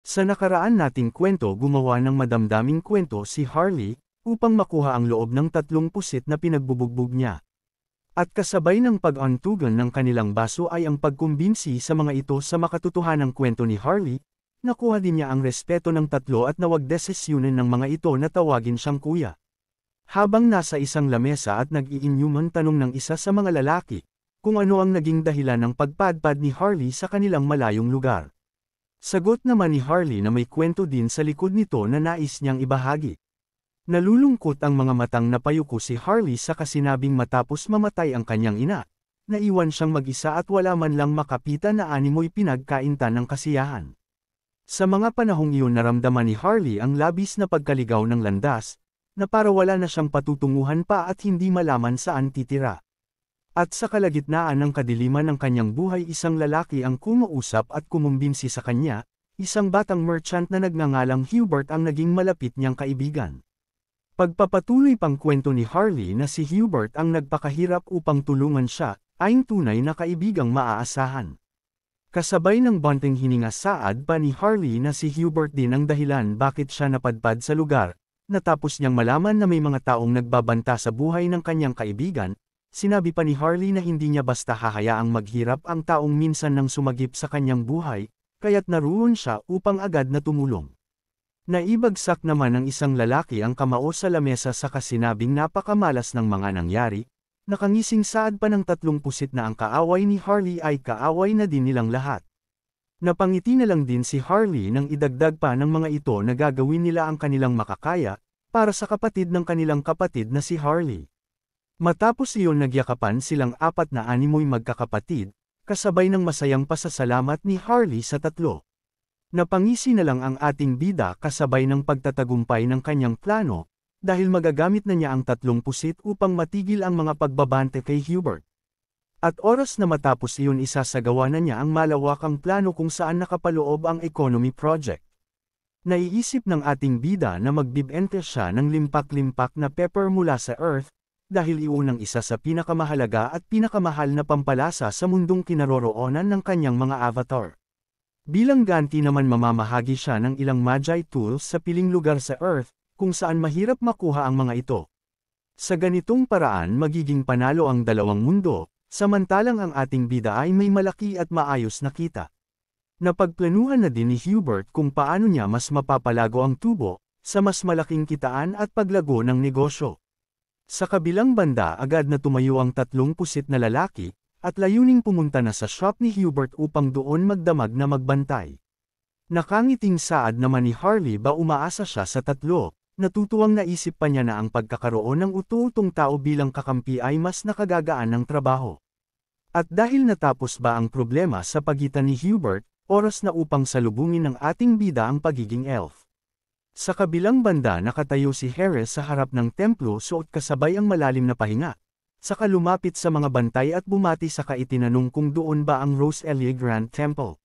Sa nakaraan nating kwento gumawa ng madamdaming kwento si Harley, upang makuha ang loob ng 3 pusit na pinagbubugbog niya. At kasabay ng pag-antugan ng kanilang baso ay ang pagkumbinsi sa mga ito sa makatotohanang kwento ni Harley, nakuha din niya ang respeto ng 3 at nawag-desisyunan ng mga ito na tawagin siyang kuya. Habang nasa isang lamesa at nag-iinyuman tanong ng isa sa mga lalaki, kung ano ang naging dahilan ng pagpadpad ni Harley sa kanilang malayong lugar. Sagot naman ni Harley na may kwento din sa likod nito na nais niyang ibahagi. Nalulungkot ang mga matang napayuko si Harley sa kasinabing matapos mamatay ang kanyang ina, naiwan siyang mag-isa at wala man lang makapitan na animoy pinagkaintan ng kasiyahan. Sa mga panahong iyon naramdaman ni Harley ang labis na pagkaligaw ng landas, na para wala na siyang patutunguhan pa at hindi malaman saan titira. At sa kalagitnaan ng kadiliman ng kanyang buhay isang lalaki ang kumausap at kumumbinsi sa kanya, isang batang merchant na nagngangalang Hubert ang naging malapit niyang kaibigan. Pagpapatuloy pang kwento ni Harley na si Hubert ang nagpakahirap upang tulungan siya, ay tunay na kaibigang maaasahan. Kasabay ng bonting hininga saad pa ni Harley na si Hubert din ang dahilan bakit siya napadpad sa lugar, natapos niyang malaman na may mga taong nagbabanta sa buhay ng kanyang kaibigan. Sinabi pa ni Harley na hindi niya basta hahayaang maghirap ang taong minsan nang sumagip sa kanyang buhay, kaya't naroon siya upang agad na tumulong. Naibagsak naman ng isang lalaki ang kamao sa lamesa sa kasinabing napakamalas ng mga nangyari, nakangising saad pa ng 3 pusit na ang kaaway ni Harley ay kaaway na din nilang lahat. Napangiti na lang din si Harley nang idagdag pa ng mga ito na gagawin nila ang kanilang makakaya, para sa kapatid ng kanilang kapatid na si Harley. Matapos iyon nagyakapan silang 4 na animoy magkakapatid, kasabay ng masayang pasasalamat ni Harley sa 3. Napangisi na lang ang ating bida kasabay ng pagtatagumpay ng kanyang plano, dahil magagamit na niya ang 3 pusit upang matigil ang mga pagbabante kay Hubert. At oras na matapos iyon isasagawa na niya ang malawakang plano kung saan nakapaloob ang economy project. Naiisip ng ating bida na magbibente siya ng limpak-limpak na pepper mula sa Earth, dahil iunang isa sa pinakamahalaga at pinakamahal na pampalasa sa mundong kinaroroonan ng kanyang mga avatar. Bilang ganti naman mamamahagi siya ng ilang magi tools sa piling lugar sa Earth, kung saan mahirap makuha ang mga ito. Sa ganitong paraan magiging panalo ang dalawang mundo, samantalang ang ating bida ay may malaki at maayos na kita. Napagplanuhan na din ni Hubert kung paano niya mas mapapalago ang tubo, sa mas malaking kitaan at paglago ng negosyo. Sa kabilang banda agad na tumayo ang 3 pusit na lalaki, at layuning pumunta na sa shop ni Hubert upang doon magdamag na magbantay. Nakangiting saad naman ni Harley ba umaasa siya sa 3, natutuwang naisip pa niya na ang pagkakaroon ng utuutong tao bilang kakampi ay mas nakagagaan ng trabaho. At dahil natapos ba ang problema sa pagitan ni Hubert, oras na upang salubungin ng ating bida ang pagiging elf. Sa kabilang banda nakatayo si Harris sa harap ng templo suot kasabay ang malalim na pahinga. Saka lumapit sa mga bantay at bumati saka itinanong kung doon ba ang Rose-Elie Grand Temple.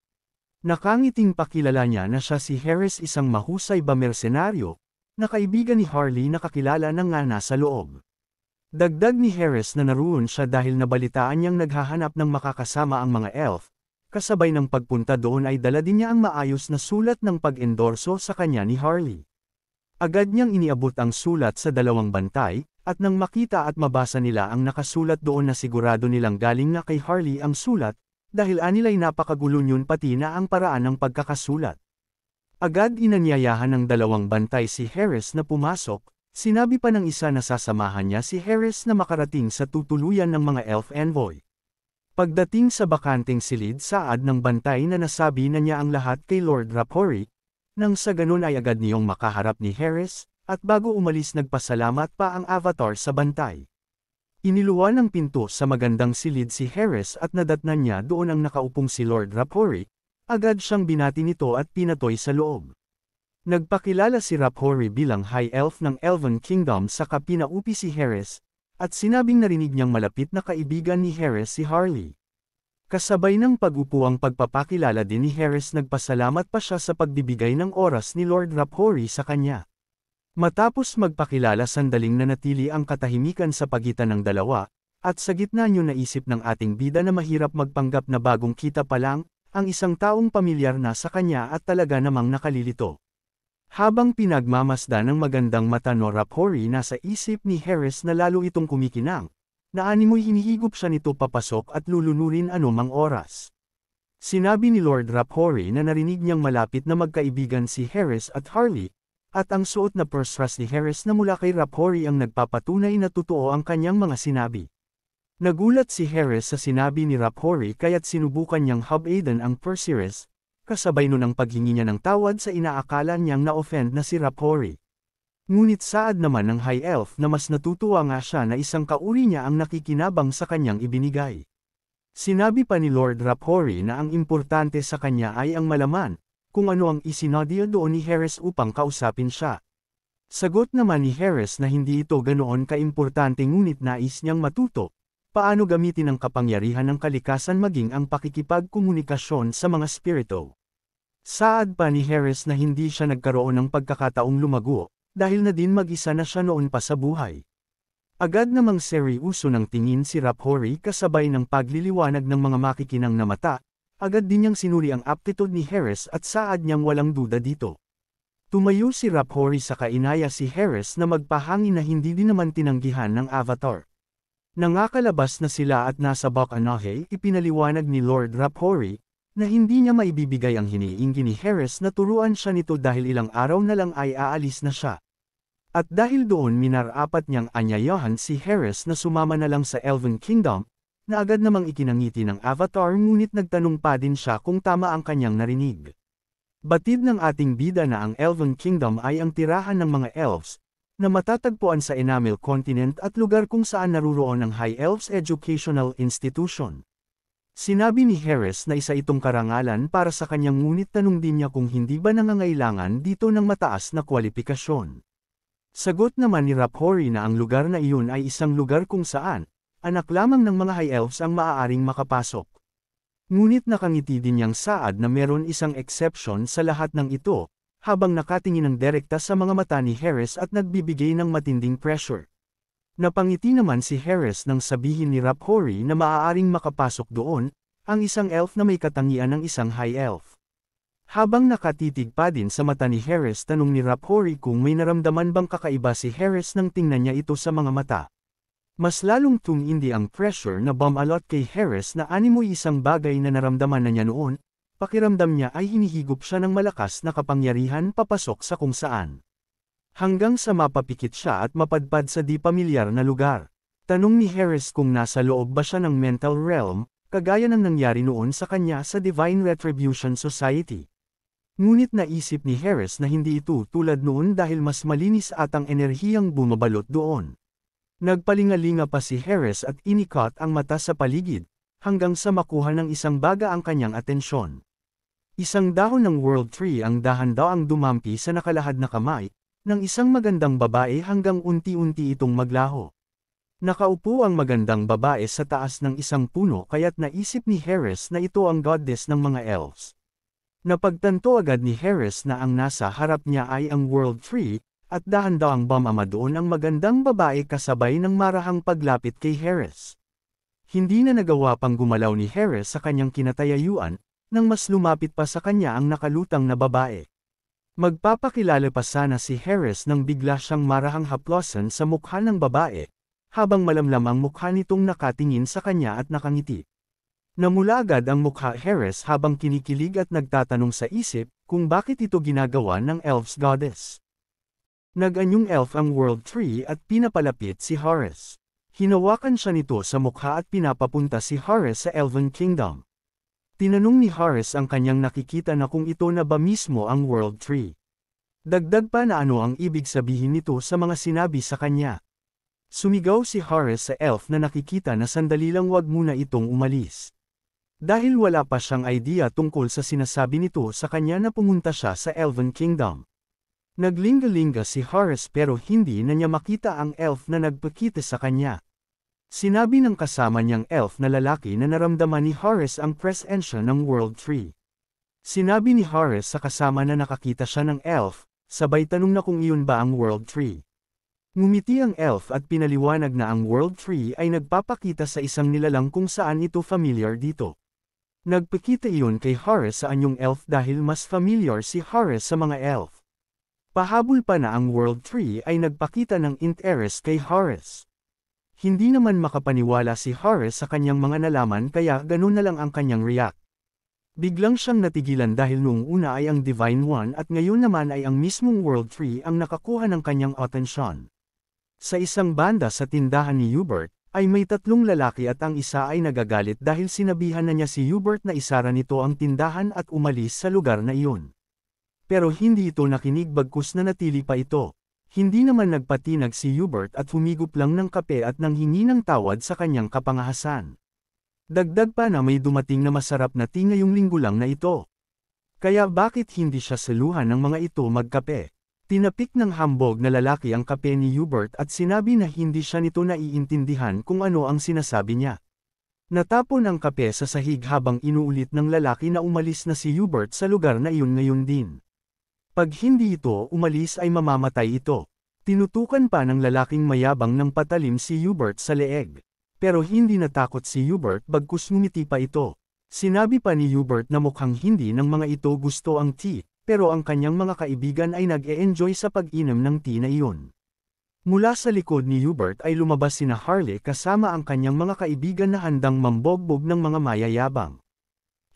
Nakangiting pakilala niya na siya si Harris isang mahusay ba mersenaryo, na kaibigan ni Harley na kakilala na nga nasa loob. Dagdag ni Harris na naroon siya dahil nabalitaan niyang naghahanap ng makakasama ang mga elf, kasabay ng pagpunta doon ay dala din niya ang maayos na sulat ng pag-endorso sa kanya ni Harley. Agad niyang iniabot ang sulat sa 2 bantay, at nang makita at mabasa nila ang nakasulat doon na sigurado nilang galing na kay Harley ang sulat, dahil anila'y napakagulo niyon pati na ang paraan ng pagkakasulat. Agad inanyayahan ng 2 bantay si Harris na pumasok, sinabi pa ng isa na sasamahan niya si Harris na makarating sa tutuluyan ng mga elf envoy. Pagdating sa bakanteng silid saad ng bantay na nasabi na niya ang lahat kay Lord Rapori, nang sa ganun ay agad niyong makaharap ni Harris, at bago umalis nagpasalamat pa ang avatar sa bantay. Iniluwan ng pinto sa magandang silid si Harris at nadatnan niya doon ang nakaupong si Lord Rapori, agad siyang binati nito at pinatoy sa loob. Nagpakilala si Rapori bilang High Elf ng Elven Kingdom saka pinaupi si Harris, at sinabing narinig niyang malapit na kaibigan ni Harris si Harley. Kasabay ng pag-upo ang pagpapakilala din ni Harris nagpasalamat pa siya sa pagbibigay ng oras ni Lord Rapori sa kanya. Matapos magpakilala sandaling nanatili ang katahimikan sa pagitan ng dalawa, at sa gitna niyo naisip ng ating bida na mahirap magpanggap na bagong kita pa lang, ang isang taong pamilyar na sa kanya at talaga namang nakalilito. Habang pinagmamasdan ng magandang mata ni Rapori nasa isip ni Harris na lalo itong kumikinang, na animoy hinihigop siya nito papasok at lulunurin anumang oras. Sinabi ni Lord Rapori na narinig niyang malapit na magkaibigan si Harris at Harley, at ang suot na purse ni Harris na mula kay Rapori ang nagpapatunay na totoo ang kanyang mga sinabi. Nagulat si Harris sa sinabi ni Rapori kaya't sinubukan niyang habadan ang purse, kasabay nun ang paghingi niya ng tawad sa inaakala niyang na-offend na si Rapori. Ngunit saad naman ng High Elf na mas natutuwa nga siya na isang kauri niya ang nakikinabang sa kanyang ibinigay. Sinabi pa ni Lord Rapori na ang importante sa kanya ay ang malaman, kung ano ang isinadya doon ni Harris upang kausapin siya. Sagot naman ni Harris na hindi ito ganoon kaimportante ngunit nais niyang matuto, paano gamitin ang kapangyarihan ng kalikasan maging ang pakikipagkomunikasyon sa mga spirito. Saad pa ni Harris na hindi siya nagkaroon ng pagkakataong lumago, dahil na din mag-isa na siya noon pa sa buhay. Agad namang seryoso ng tingin si Rapori kasabay ng pagliliwanag ng mga makikinang na mata, agad din niyang sinuri ang aptitude ni Harris at saad niyang walang duda dito. Tumayo si Rapori sa kainaya si Harris na magpahangin na hindi din naman tinanggihan ng avatar. Nangakalabas na sila at nasa Bacanahe, ipinaliwanag ni Lord Rapori, na hindi niya maibibigay ang hiniinggi ni Harris na turuan siya nito dahil ilang araw na lang ay aalis na siya. At dahil doon minarapat niyang anyayahan si Harris na sumama na lang sa Elven Kingdom, na agad namang ikinangiti ng avatar ngunit nagtanong pa din siya kung tama ang kanyang narinig. Batid ng ating bida na ang Elven Kingdom ay ang tirahan ng mga elves, na matatagpuan sa Enamel Continent at lugar kung saan naruroon ang High Elves Educational Institution. Sinabi ni Harris na isa itong karangalan para sa kanyang ngunit tanong din niya kung hindi ba nangangailangan dito ng mataas na kwalifikasyon. Sagot naman ni Rapori na ang lugar na iyon ay isang lugar kung saan, anak lamang ng mga High Elves ang maaaring makapasok. Ngunit nakangiti din niyang saad na meron isang exception sa lahat ng ito, habang nakatingin ng direkta sa mga mata ni Harris at nagbibigay ng matinding pressure. Napangiti naman si Harris nang sabihin ni Rapori na maaaring makapasok doon, ang isang elf na may katangian ng isang High Elf. Habang nakatitig pa din sa mata ni Harris tanong ni Rapori kung may naramdaman bang kakaiba si Harris nang tingnan niya ito sa mga mata. Mas lalong tumindi ang pressure na bumalot kay Harris na animoy isang bagay na naramdaman na niya noon, pakiramdam niya ay hinihigop siya ng malakas na kapangyarihan papasok sa kung saan. Hanggang sa mapapikit siya at mapadpad sa di pamilyar na lugar. Tanong ni Harris kung nasa loob ba siya ng mental realm, kagaya ng nangyari noon sa kanya sa Divine Retribution Society. Ngunit naisip ni Harris na hindi ito tulad noon dahil mas malinis at ang enerhiyang bumabalot doon. Nagpalingalinga pa si Harris at inikot ang mata sa paligid, hanggang sa makuha ng isang baga ang kanyang atensyon. Isang dahon ng World Tree ang dahan-daang dumampi sa nakalahad na kamay, ng isang magandang babae hanggang unti-unti itong maglaho. Nakaupo ang magandang babae sa taas ng isang puno kaya't naisip ni Harris na ito ang goddess ng mga elves. Napagtanto agad ni Harris na ang nasa harap niya ay ang World Tree, at dahan-daang bumama doon ang magandang babae kasabay ng marahang paglapit kay Harris. Hindi na nagawa pang gumalaw ni Harris sa kanyang kinatayayuan, nang mas lumapit pa sa kanya ang nakalutang na babae. Magpapakilala pa sana si Harris nang bigla siyang marahang haplosan sa mukha ng babae, habang malamlam ang mukha nitong nakatingin sa kanya at nakangiti. Namula agad ang mukha Harris habang kinikilig at nagtatanong sa isip kung bakit ito ginagawa ng Elves Goddess. Nag-anyong elf ang World Tree at pinapalapit si Harris. Hinawakan siya nito sa mukha at pinapapunta si Harris sa Elven Kingdom. Tinanong ni Harris ang kanyang nakikita na kung ito na ba mismo ang World Tree. Dagdag pa na ano ang ibig sabihin nito sa mga sinabi sa kanya. Sumigaw si Harris sa elf na nakikita na sandali lang wag muna itong umalis. Dahil wala pa siyang idea tungkol sa sinasabi nito sa kanya na pumunta siya sa Elven Kingdom. Naglinga-linga si Harris pero hindi na niya makita ang elf na nagpakita sa kanya. Sinabi ng kasama niyang elf na lalaki na naramdaman ni Harris ang presensya ng World Tree. Sinabi ni Harris sa kasama na nakakita siya ng elf, sabay tanong na kung iyon ba ang World Tree. Ngumiti ang elf at pinaliwanag na ang World Tree ay nagpapakita sa isang nilalang kung saan ito familiar dito. Nagpakita iyon kay Horace sa anyong elf dahil mas familiar si Horace sa mga elf. Pahabol pa na ang World Tree ay nagpakita ng interest kay Horace. Hindi naman makapaniwala si Horace sa kanyang mga nalaman kaya ganun na lang ang kanyang react. Biglang siyang natigilan dahil noong una ay ang Divine One at ngayon naman ay ang mismong World Tree ang nakakuha ng kanyang atensyon. Sa isang banda sa tindahan ni Hubert, ay may tatlong lalaki at ang isa ay nagagalit dahil sinabihan na niya si Hubert na isara nito ang tindahan at umalis sa lugar na iyon. Pero hindi ito nakinig bagkus na natili pa ito. Hindi naman nagpatinag si Hubert at humigop lang ng kape at nanghingi ng tawad sa kanyang kapangahasan. Dagdag pa na may dumating na masarap na tea ngayong linggo lang na ito. Kaya bakit hindi siya saluhan ng mga ito magkape? Tinapik ng hambog na lalaki ang kape ni Hubert at sinabi na hindi siya nito naiintindihan kung ano ang sinasabi niya. Natapon ang kape sa sahig habang inuulit ng lalaki na umalis na si Hubert sa lugar na iyon ngayon din. Pag hindi ito umalis ay mamamatay ito. Tinutukan pa ng lalaking mayabang ng patalim si Hubert sa leeg. Pero hindi natakot si Hubert bagkus ngumiti pa ito. Sinabi pa ni Hubert na mukhang hindi ng mga ito gusto ang tea, pero ang kanyang mga kaibigan ay nag-e-enjoy sa pag-inom ng tea na iyon. Mula sa likod ni Hubert ay lumabas sina Harley kasama ang kanyang mga kaibigan na handang mambogbog ng mga mayayabang.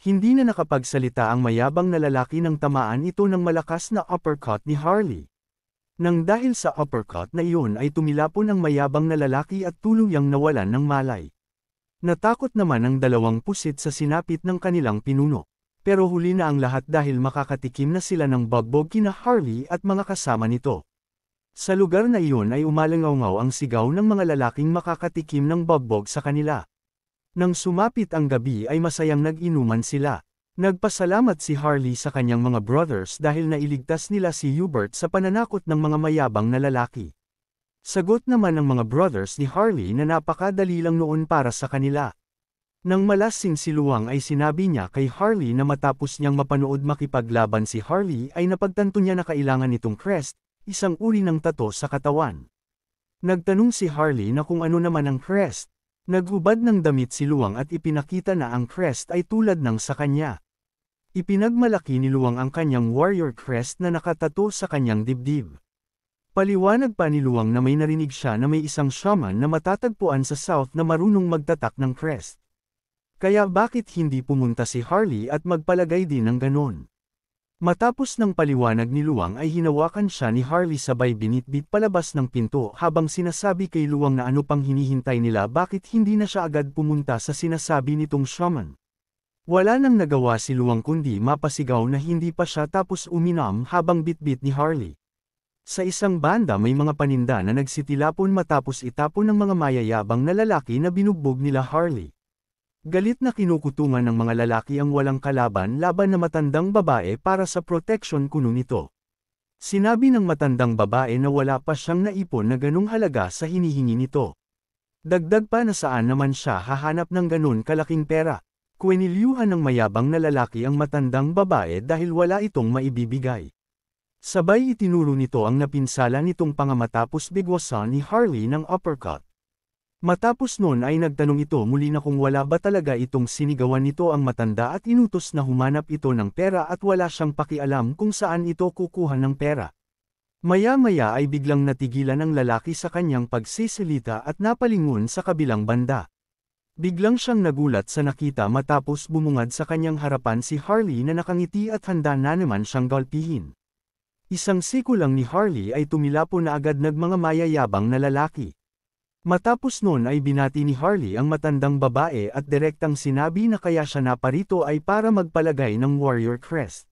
Hindi na nakapagsalita ang mayabang na lalaki nang tamaan ito ng malakas na uppercut ni Harley. Nang dahil sa uppercut na iyon ay tumilapon ang mayabang na lalaki at tuluyang nawalan ng malay. Natakot naman ang dalawang pusit sa sinapit ng kanilang pinuno. Pero huli na ang lahat dahil makakatikim na sila ng bugbog kina Harley at mga kasama nito. Sa lugar na iyon ay umalangaw ang sigaw ng mga lalaking makakatikim ng bugbog sa kanila. Nang sumapit ang gabi ay masayang nag-inuman sila. Nagpasalamat si Harley sa kanyang mga brothers dahil nailigtas nila si Hubert sa pananakot ng mga mayabang na lalaki. Sagot naman ng mga brothers ni Harley na napakadali lang noon para sa kanila. Nang malasing si Luwang ay sinabi niya kay Harley na matapos niyang mapanood makipaglaban si Harley ay napagtanto niya na kailangan nitong crest, isang uri ng tato sa katawan. Nagtanong si Harley na kung ano naman ang crest. Naghubad ng damit si Luwang at ipinakita na ang crest ay tulad ng sa kanya. Ipinagmalaki ni Luwang ang kanyang warrior crest na nakatato sa kanyang dibdib. Paliwanag pa ni Luwang na may narinig siya na may isang shaman na matatagpuan sa south na marunong magtatak ng crest. Kaya bakit hindi pumunta si Harley at magpalagay din ng ganon? Matapos ng paliwanag ni Luwang ay hinawakan siya ni Harley sabay binitbit palabas ng pinto habang sinasabi kay Luwang na ano pang hinihintay nila bakit hindi na siya agad pumunta sa sinasabi nitong shaman. Wala nang nagawa si Luwang kundi mapasigaw na hindi pa siya tapos uminom habang bitbit ni Harley. Sa isang banda may mga paninda na nagsitilapon matapos itapon ng mga mayayabang na lalaki na binugbog nila Harley. Galit na kinukutungan ng mga lalaki ang walang kalaban laban na matandang babae para sa protection kuno nito. Sinabi ng matandang babae na wala pa siyang naipon na ganung halaga sa hinihingi nito. Dagdag pa na saan naman siya hahanap ng ganun kalaking pera. Kuwenilyuhan ng mayabang na lalaki ang matandang babae dahil wala itong maibibigay. Sabay itinuro nito ang napinsala nitong pangamatapos bigwasan ni Harley ng uppercut. Matapos nun ay nagtanong ito muli na kung wala ba talaga itong sinigawan nito ang matanda at inutos na humanap ito ng pera at wala siyang pakialam kung saan ito kukuha ng pera. Maya-maya ay biglang natigilan ang lalaki sa kanyang pagsisilita at napalingon sa kabilang banda. Biglang siyang nagulat sa nakita matapos bumungad sa kanyang harapan si Harley na nakangiti at handa na naman siyang galpihin. Isang siko lang ni Harley ay tumilapo na agad ng mga mayayabang na lalaki. Matapos nun ay binati ni Harley ang matandang babae at direktang sinabi na kaya siya naparito ay para magpalagay ng warrior crest.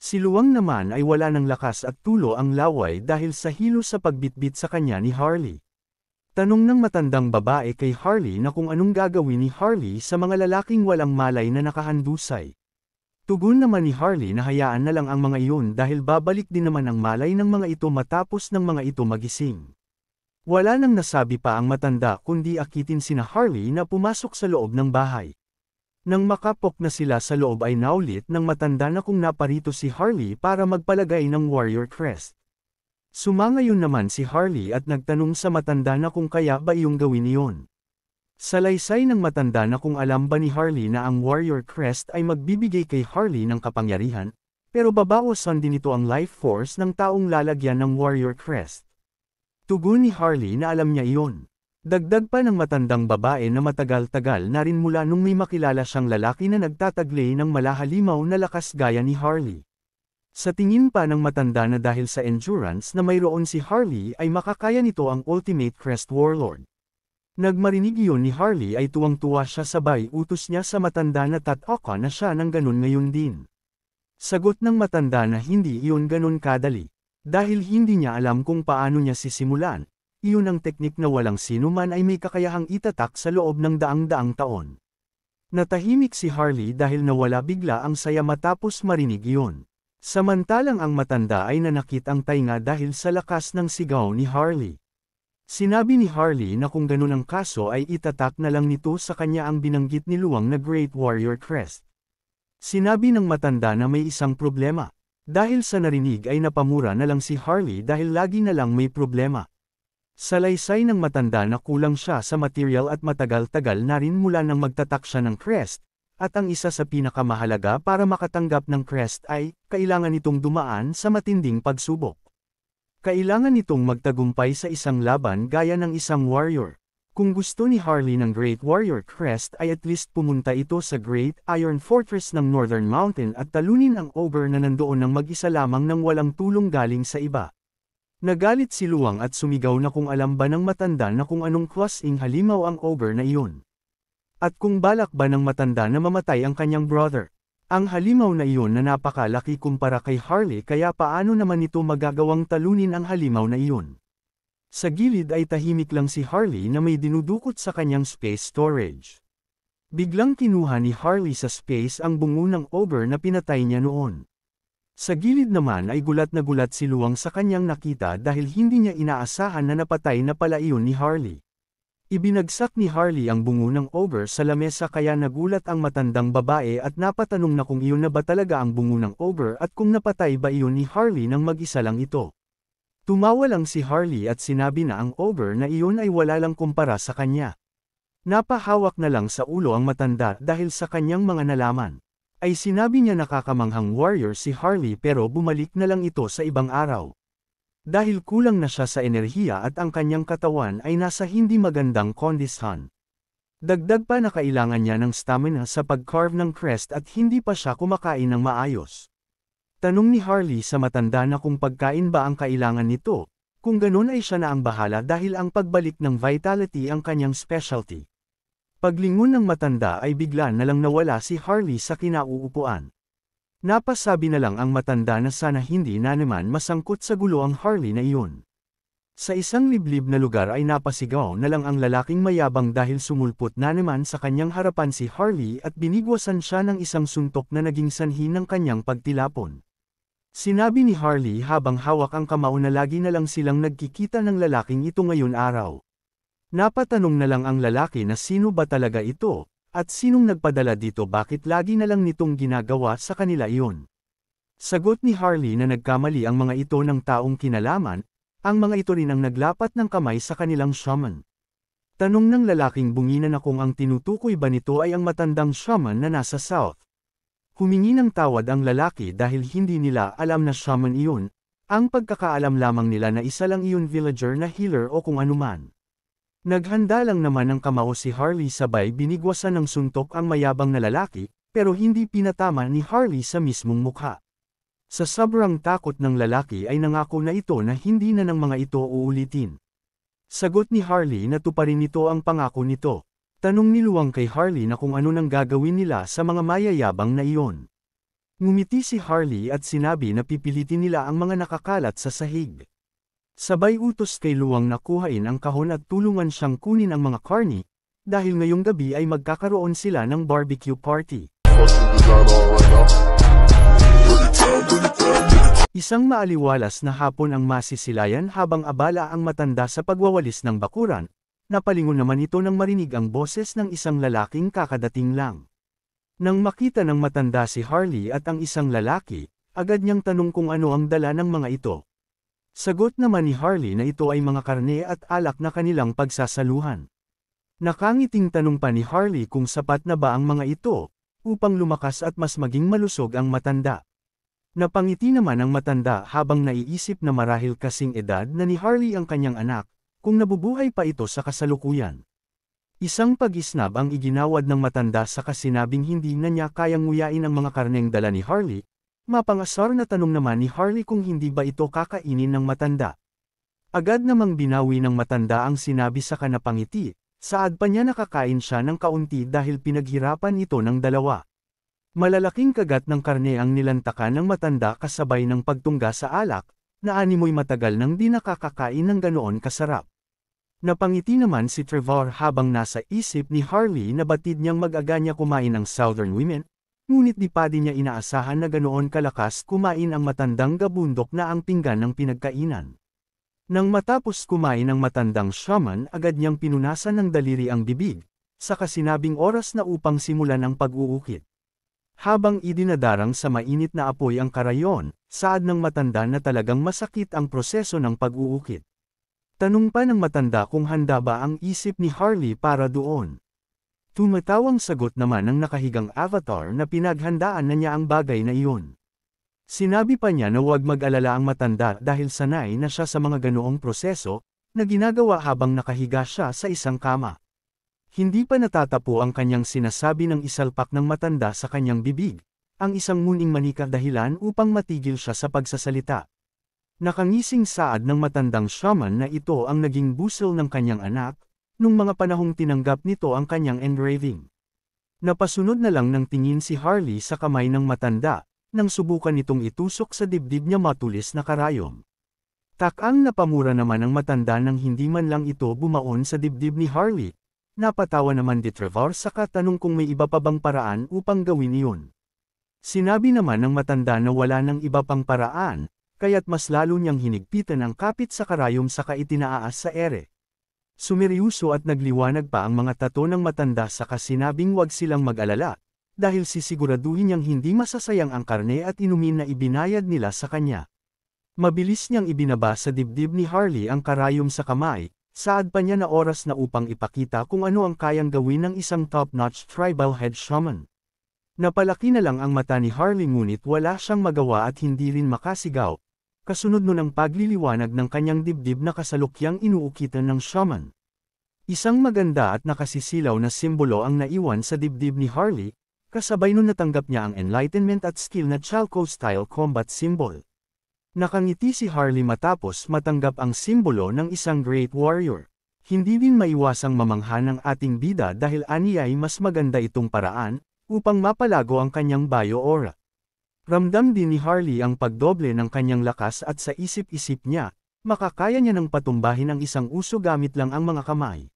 Si Luwang naman ay wala ng lakas at tulo ang laway dahil sa hilo sa pagbitbit sa kanya ni Harley. Tanong ng matandang babae kay Harley na kung anong gagawin ni Harley sa mga lalaking walang malay na nakahandusay. Tugon naman ni Harley na hayaan na lang ang mga iyon dahil babalik din naman ang malay ng mga ito matapos ng mga ito magising. Wala nang nasabi pa ang matanda kundi akitin sina Harley na pumasok sa loob ng bahay. Nang makapok na sila sa loob ay naulit ng matanda na kung naparito si Harley para magpalagay ng warrior crest. Sumangayon naman si Harley at nagtanong sa matanda na kung kaya ba iyong gawin iyon. Salaysay ng matanda na kung alam ba ni Harley na ang Warrior Crest ay magbibigay kay Harley ng kapangyarihan, pero babawasan din ito ang life force ng taong lalagyan ng Warrior Crest. Tugon ni Harley na alam niya iyon. Dagdag pa ng matandang babae na matagal-tagal na rin mula nung may makilala siyang lalaki na nagtataglay ng malahalimaw na lakas gaya ni Harley. Sa tingin pa ng matanda na dahil sa endurance na mayroon si Harley ay makakaya nito ang Ultimate Crest Warlord. Nagmarinig iyon ni Harley ay tuwang-tuwa siya sabay utos niya sa matanda na tataka na siya ng ganun ngayon din. Sagot ng matanda na hindi iyon ganun kadali. Dahil hindi niya alam kung paano niya sisimulan. Iyon ang teknik na walang sino man ay may kakayahang itatak sa loob ng daang-daang taon. Natahimik si Harley dahil nawala bigla ang saya matapos marinig iyon. Samantalang ang matanda ay nanakit ang tainga dahil sa lakas ng sigaw ni Harley. Sinabi ni Harley na kung ganun ang kaso ay itatak na lang nito sa kanya ang binanggit ni Luwang na Great Warrior Crest. Sinabi ng matanda na may isang problema. Dahil sa narinig ay napamura na lang si Harley dahil lagi na lang may problema. Salaysay ng matanda na kulang siya sa material at matagal-tagal na rin mula nang magtatak siya ng crest, at ang isa sa pinakamahalaga para makatanggap ng crest ay, kailangan nitong dumaan sa matinding pagsubok. Kailangan nitong magtagumpay sa isang laban gaya ng isang warrior. Kung gusto ni Harley ng Great Warrior Crest ay at least pumunta ito sa Great Iron Fortress ng Northern Mountain at talunin ang ogre na nandoon ng mag-isa lamang nang walang tulong galing sa iba. Nagalit si Luwang at sumigaw na kung alam ba ng matanda na kung anong klaseng halimaw ang ogre na iyon. At kung balak ba ng matanda na mamatay ang kanyang brother. Ang halimaw na iyon na napakalaki kumpara kay Harley kaya paano naman ito magagawang talunin ang halimaw na iyon. Sa gilid ay tahimik lang si Harley na may dinudukot sa kanyang space storage. Biglang kinuha ni Harley sa space ang bungo ng ogre na pinatay niya noon. Sa gilid naman ay gulat na gulat si Luwang sa kanyang nakita dahil hindi niya inaasahan na napatay na pala iyon ni Harley. Ibinagsak ni Harley ang bungo ng ogre sa lamesa kaya nagulat ang matandang babae at napatanong na kung iyon na ba talaga ang bungo ng ogre at kung napatay ba iyon ni Harley nang mag-isa lang ito. Tumawa lang si Harley at sinabi na ang ogre na iyon ay wala lang kumpara sa kanya. Napahawak na lang sa ulo ang matanda dahil sa kanyang mga nalaman. Ay sinabi niya nakakamanghang warrior si Harley pero bumalik na lang ito sa ibang araw. Dahil kulang na siya sa enerhiya at ang kanyang katawan ay nasa hindi magandang kondisyon. Dagdag pa na kailangan niya ng stamina sa pag-carve ng crest at hindi pa siya kumakain ng maayos. Tanong ni Harley sa matanda na kung pagkain ba ang kailangan nito, kung ganun ay siya na ang bahala dahil ang pagbalik ng vitality ang kanyang specialty. Paglingon ng matanda ay bigla na lang nawala si Harley sa kinauupuan. Napasabi na lang ang matanda na sana hindi na naman masangkot sa gulo ang Harley na iyon. Sa isang liblib na lugar ay napasigaw na lang ang lalaking mayabang dahil sumulpot na naman sa kanyang harapan si Harley at binigwasan siya ng isang suntok na naging sanhi ng kanyang pagtilapon. Sinabi ni Harley habang hawak ang kamao na lagi na lang silang nagkikita ng lalaking ito ngayon araw. Napatanong na lang ang lalaki na sino ba talaga ito, at sinong nagpadala dito bakit lagi na lang nitong ginagawa sa kanila iyon. Sagot ni Harley na nagkamali ang mga ito ng taong kinalaman, ang mga ito rin ang naglapat ng kamay sa kanilang shaman. Tanong ng lalaking bungina na kung ang tinutukoy ba nito ay ang matandang shaman na nasa south. Humingi ng tawad ang lalaki dahil hindi nila alam na shaman iyon, ang pagkakaalam lamang nila na isa lang iyon villager na healer o kung anuman. Naghanda lang naman ng kamao si Harley sabay binigwasan ng suntok ang mayabang na lalaki, pero hindi pinatama ni Harley sa mismong mukha. Sa sobrang takot ng lalaki ay nangako na ito na hindi na ng mga ito uulitin. Sagot ni Harley na tuparin nito ang pangako nito. Tanong ni Luwang kay Harley na kung ano nang gagawin nila sa mga mayayabang na iyon. Ngumiti si Harley at sinabi na pipilitin nila ang mga nakakalat sa sahig. Sabay utos kay Luwang na kuhain ang kahon at tulungan siyang kunin ang mga karni, dahil ngayong gabi ay magkakaroon sila ng barbecue party. Isang maaliwalas na hapon ang masisilayan habang abala ang matanda sa pagwawalis ng bakuran, napalingon naman ito nang marinig ang boses ng isang lalaking kakadating lang. Nang makita ng matanda si Harley at ang isang lalaki, agad niyang tanong kung ano ang dala ng mga ito. Sagot naman ni Harley na ito ay mga karne at alak na kanilang pagsasaluhan. Nakangiting tanong pa ni Harley kung sapat na ba ang mga ito, upang lumakas at mas maging malusog ang matanda. Napangiti naman ang matanda habang naiisip na marahil kasing edad na ni Harley ang kanyang anak, kung nabubuhay pa ito sa kasalukuyan. Isang pag-isnab ang iginawad ng matanda sa kasinabing hindi na niya kayang nguyain ang mga karneng dala ni Harley. Mapangasar na tanong naman ni Harley kung hindi ba ito kakainin ng matanda. Agad namang binawi ng matanda ang sinabi sa kanapangiti, saad pa niya nakakain siya ng kaunti dahil pinaghirapan ito ng dalawa. Malalaking kagat ng karne ang nilantakan ng matanda kasabay ng pagtungga sa alak, na animoy matagal nang di nakakakain ng ganoon kasarap. Napangiti naman si Trevor habang nasa isip ni Harley na batid niyang mag-aga niya kumain ng Southern women, ngunit di pa din niya inaasahan na ganoon kalakas kumain ang matandang gabundok na ang pinggan ng pinagkainan. Nang matapos kumain ang matandang shaman, agad niyang pinunasan ng daliri ang bibig, sa kasinabing oras na upang simulan ang pag-uukit. Habang idinadarang sa mainit na apoy ang karayon, saad ng matanda na talagang masakit ang proseso ng pag-uukit. Tanong pa ng matanda kung handa ba ang isip ni Harley para doon. Tumatawang sagot naman ng nakahigang avatar na pinaghandaan na niya ang bagay na iyon. Sinabi pa niya na huwag mag-alala ang matanda dahil sanay na siya sa mga ganoong proseso, na ginagawa habang nakahiga siya sa isang kama. Hindi pa natatapo ang kanyang sinasabi ng isalpak ng matanda sa kanyang bibig, ang isang muning manika dahilan upang matigil siya sa pagsasalita. Nakangising saad ng matandang shaman na ito ang naging busel ng kanyang anak, nung mga panahong tinanggap nito ang kanyang engraving. Napasunod na lang ng tingin si Harley sa kamay ng matanda, nang subukan nitong itusok sa dibdib niya matulis na karayom. Takang napamura naman ang matanda nang hindi man lang ito bumaon sa dibdib ni Harley. Napatawa naman ni Trevor sa katanong kung may iba pa bang paraan upang gawin iyon. Sinabi naman ng matanda na wala nang iba pang paraan, kaya't mas lalo niyang hinigpitan ang kapit sa karayom saka itinaaas sa ere. Sumiryuso at nagliwanag pa ang mga tato ng matanda saka sinabing wag silang mag-alala, dahil sisiguraduhin niyang hindi masasayang ang karne at inumin na ibinayad nila sa kanya. Mabilis niyang ibinaba sa dibdib ni Harley ang karayom sa kamay, saad pa niya na oras na upang ipakita kung ano ang kayang gawin ng isang top-notch tribal head shaman. Napalaki na lang ang mata ni Harley ngunit wala siyang magawa at hindi rin makasigaw. Kasunod nun ang pagliliwanag ng kanyang dibdib na kasalukyang inuukitan ng shaman. Isang maganda at nakasisilaw na simbolo ang naiwan sa dibdib ni Harley, kasabay nun natanggap niya ang enlightenment at skill na Chalco-style combat symbol. Nakangiti si Harley matapos matanggap ang simbolo ng isang great warrior. Hindi din maiwasang mamangha ng ating bida dahil aniyay mas maganda itong paraan, upang mapalago ang kanyang bio-aura. Ramdam din ni Harley ang pagdoble ng kanyang lakas at sa isip-isip niya, makakaya niya nang patumbahin ang isang uso gamit lang ang mga kamay.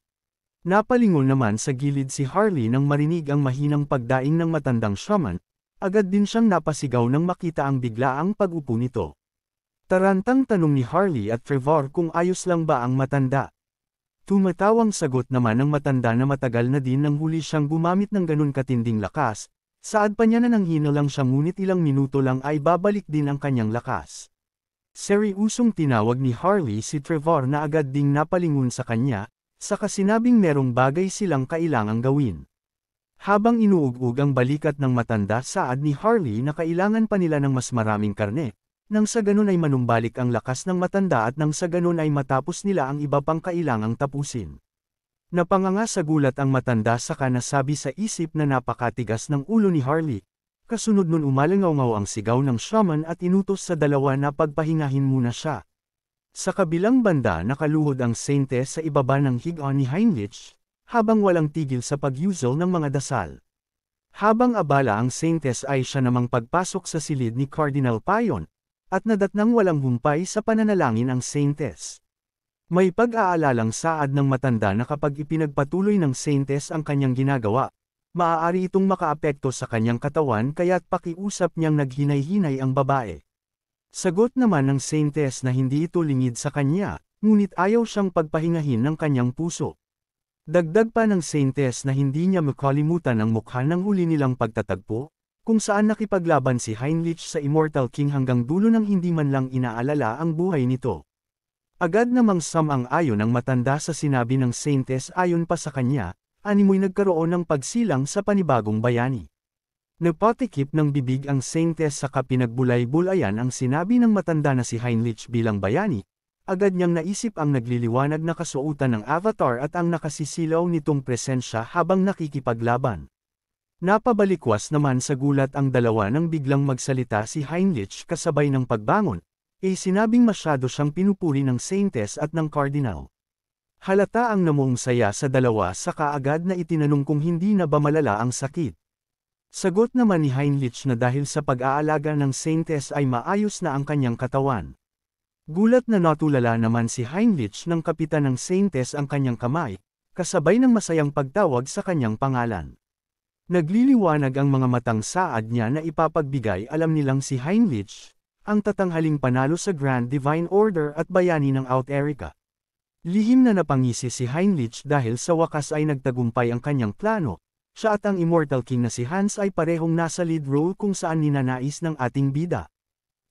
Napalingon naman sa gilid si Harley nang marinig ang mahinang pagdaing ng matandang shaman, agad din siyang napasigaw nang makita ang biglaang pag-upo nito. Tarantang tanong ni Harley at Trevor kung ayos lang ba ang matanda. Tumatawang sagot naman ng matanda na matagal na din nang huli siyang gumamit ng ganun katinding lakas. Saad pa niya na nanghina lang siya ngunit ilang minuto lang ay babalik din ang kanyang lakas. Seryusong tinawag ni Harley si Trevor na agad ding napalingon sa kanya, saka sinabing merong bagay silang kailangang gawin. Habang inuug-ug ang balikat ng matanda saad ni Harley na kailangan pa nila ng mas maraming karne, nang sa ganun ay manumbalik ang lakas ng matanda at nang sa ganun ay matapos nila ang iba pang kailangang tapusin. Napanganga sa gulat ang matanda saka nasabi sa isip na napakatigas ng ulo ni Harley. Kasunod nun umalangaw-ngaw ang sigaw ng shaman at inutos sa dalawa na pagpahingahin muna siya. Sa kabilang banda nakaluhod ang Saintess sa ibaba ng higaan ni Heinrich, habang walang tigil sa pagyusol ng mga dasal. Habang abala ang Saintess ay siya namang pagpasok sa silid ni Cardinal Payon, at nadatnang walang humpay sa pananalangin ang Saintess. May pag-aalalang saad ng matanda na kapag ipinagpatuloy ng Saintess ang kanyang ginagawa, maaari itong makaapekto sa kanyang katawan kaya't pakiusap niyang naghinay-hinay ang babae. Sagot naman ng Saintess na hindi ito lingid sa kanya, ngunit ayaw siyang pagpahingahin ng kanyang puso. Dagdag pa ng Saintess na hindi niya makalimutan ang mukha ng huli nilang pagtatagpo, kung saan nakipaglaban si Heinrich sa Immortal King hanggang dulo nang hindi man lang inaalala ang buhay nito. Agad namang sumang-ayon ang matanda sa sinabi ng Saintes ayon pa sa kanya, animoy nagkaroon ng pagsilang sa panibagong bayani. Napatikip ng bibig ang Saintes sa kapinagbulay-bulayan ang sinabi ng matanda na si Heinrich bilang bayani, agad niyang naisip ang nagliliwanag na kasuotan ng avatar at ang nakasisilaw nitong presensya habang nakikipaglaban. Napabalikwas naman sa gulat ang dalawa nang biglang magsalita si Heinrich kasabay ng pagbangon, sinabing masyado siyang pinupuri ng Saintes at ng Cardinal. Halata ang namuong saya sa dalawa saka agad na itinanong kung hindi na ba malala ang sakit. Sagot naman ni Heinrich na dahil sa pag-aalaga ng Saintes ay maayos na ang kanyang katawan. Gulat na natulala naman si Heinrich ng kapitan ng Saintes ang kanyang kamay, kasabay ng masayang pagtawag sa kanyang pangalan. Nagliliwanag ang mga matang saad niya na ipapagbigay alam nilang si Heinrich, ang tatanghaling panalo sa Grand Divine Order at bayani ng Out Erica. Lihim na napangisi si Heinrich dahil sa wakas ay nagtagumpay ang kanyang plano, siya at ang Immortal King na si Hans ay parehong nasa lead role kung saan ninanais ng ating bida.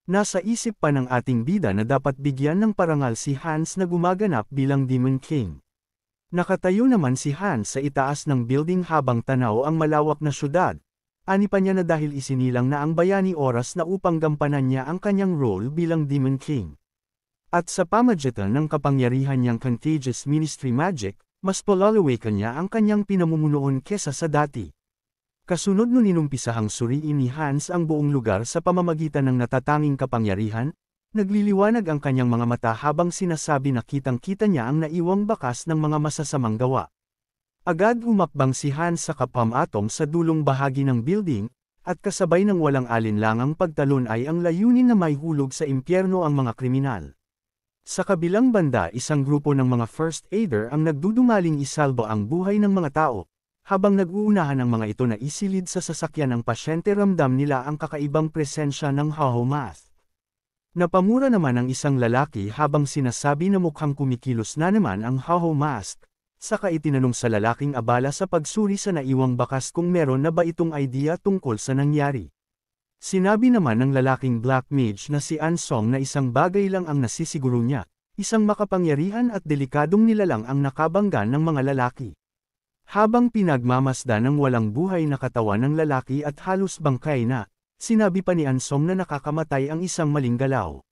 Nasa isip pa ng ating bida na dapat bigyan ng parangal si Hans na gumaganap bilang Demon King. Nakatayo naman si Hans sa itaas ng building habang tanaw ang malawak na syudad. Ani pa niya na dahil isinilang na ang bayani oras na upang gampanan niya ang kanyang role bilang Demon King. At sa pamagitan ng kapangyarihan niyang Contagious Ministry Magic, mas palalawakan niya ang kanyang pinamumunuan kesa sa dati. Kasunod nun inumpisahang suriin ni Hans ang buong lugar sa pamamagitan ng natatanging kapangyarihan, nagliliwanag ang kanyang mga mata habang sinasabi na kitang-kita niya ang naiwang bakas ng mga masasamang gawa. Agad humakbang si Hans sa kapam-atom sa dulong bahagi ng building, at kasabay ng walang alinlangang pagtalon ay ang layunin na may hulog sa impyerno ang mga kriminal. Sa kabilang banda isang grupo ng mga first aider ang nagdudumaling isalba ang buhay ng mga tao, habang nag-uunahan ang mga ito na isilid sa sasakyan ng pasyente ramdam nila ang kakaibang presensya ng Hahomath. Napamura naman ang isang lalaki habang sinasabi na mukhang kumikilos na naman ang Hahomath. Saka itinanong sa lalaking abala sa pagsuri sa naiwang bakas kung meron na ba itong idea tungkol sa nangyari. Sinabi naman ng lalaking Black Mage na si Ansong na isang bagay lang ang nasisiguro niya, isang makapangyarihan at delikadong nilalang ang nakabanggan ng mga lalaki. Habang pinagmamasdan ng walang buhay na katawan ng lalaki at halos bangkay na, sinabi pa ni Ansong na nakakamatay ang isang maling galaw.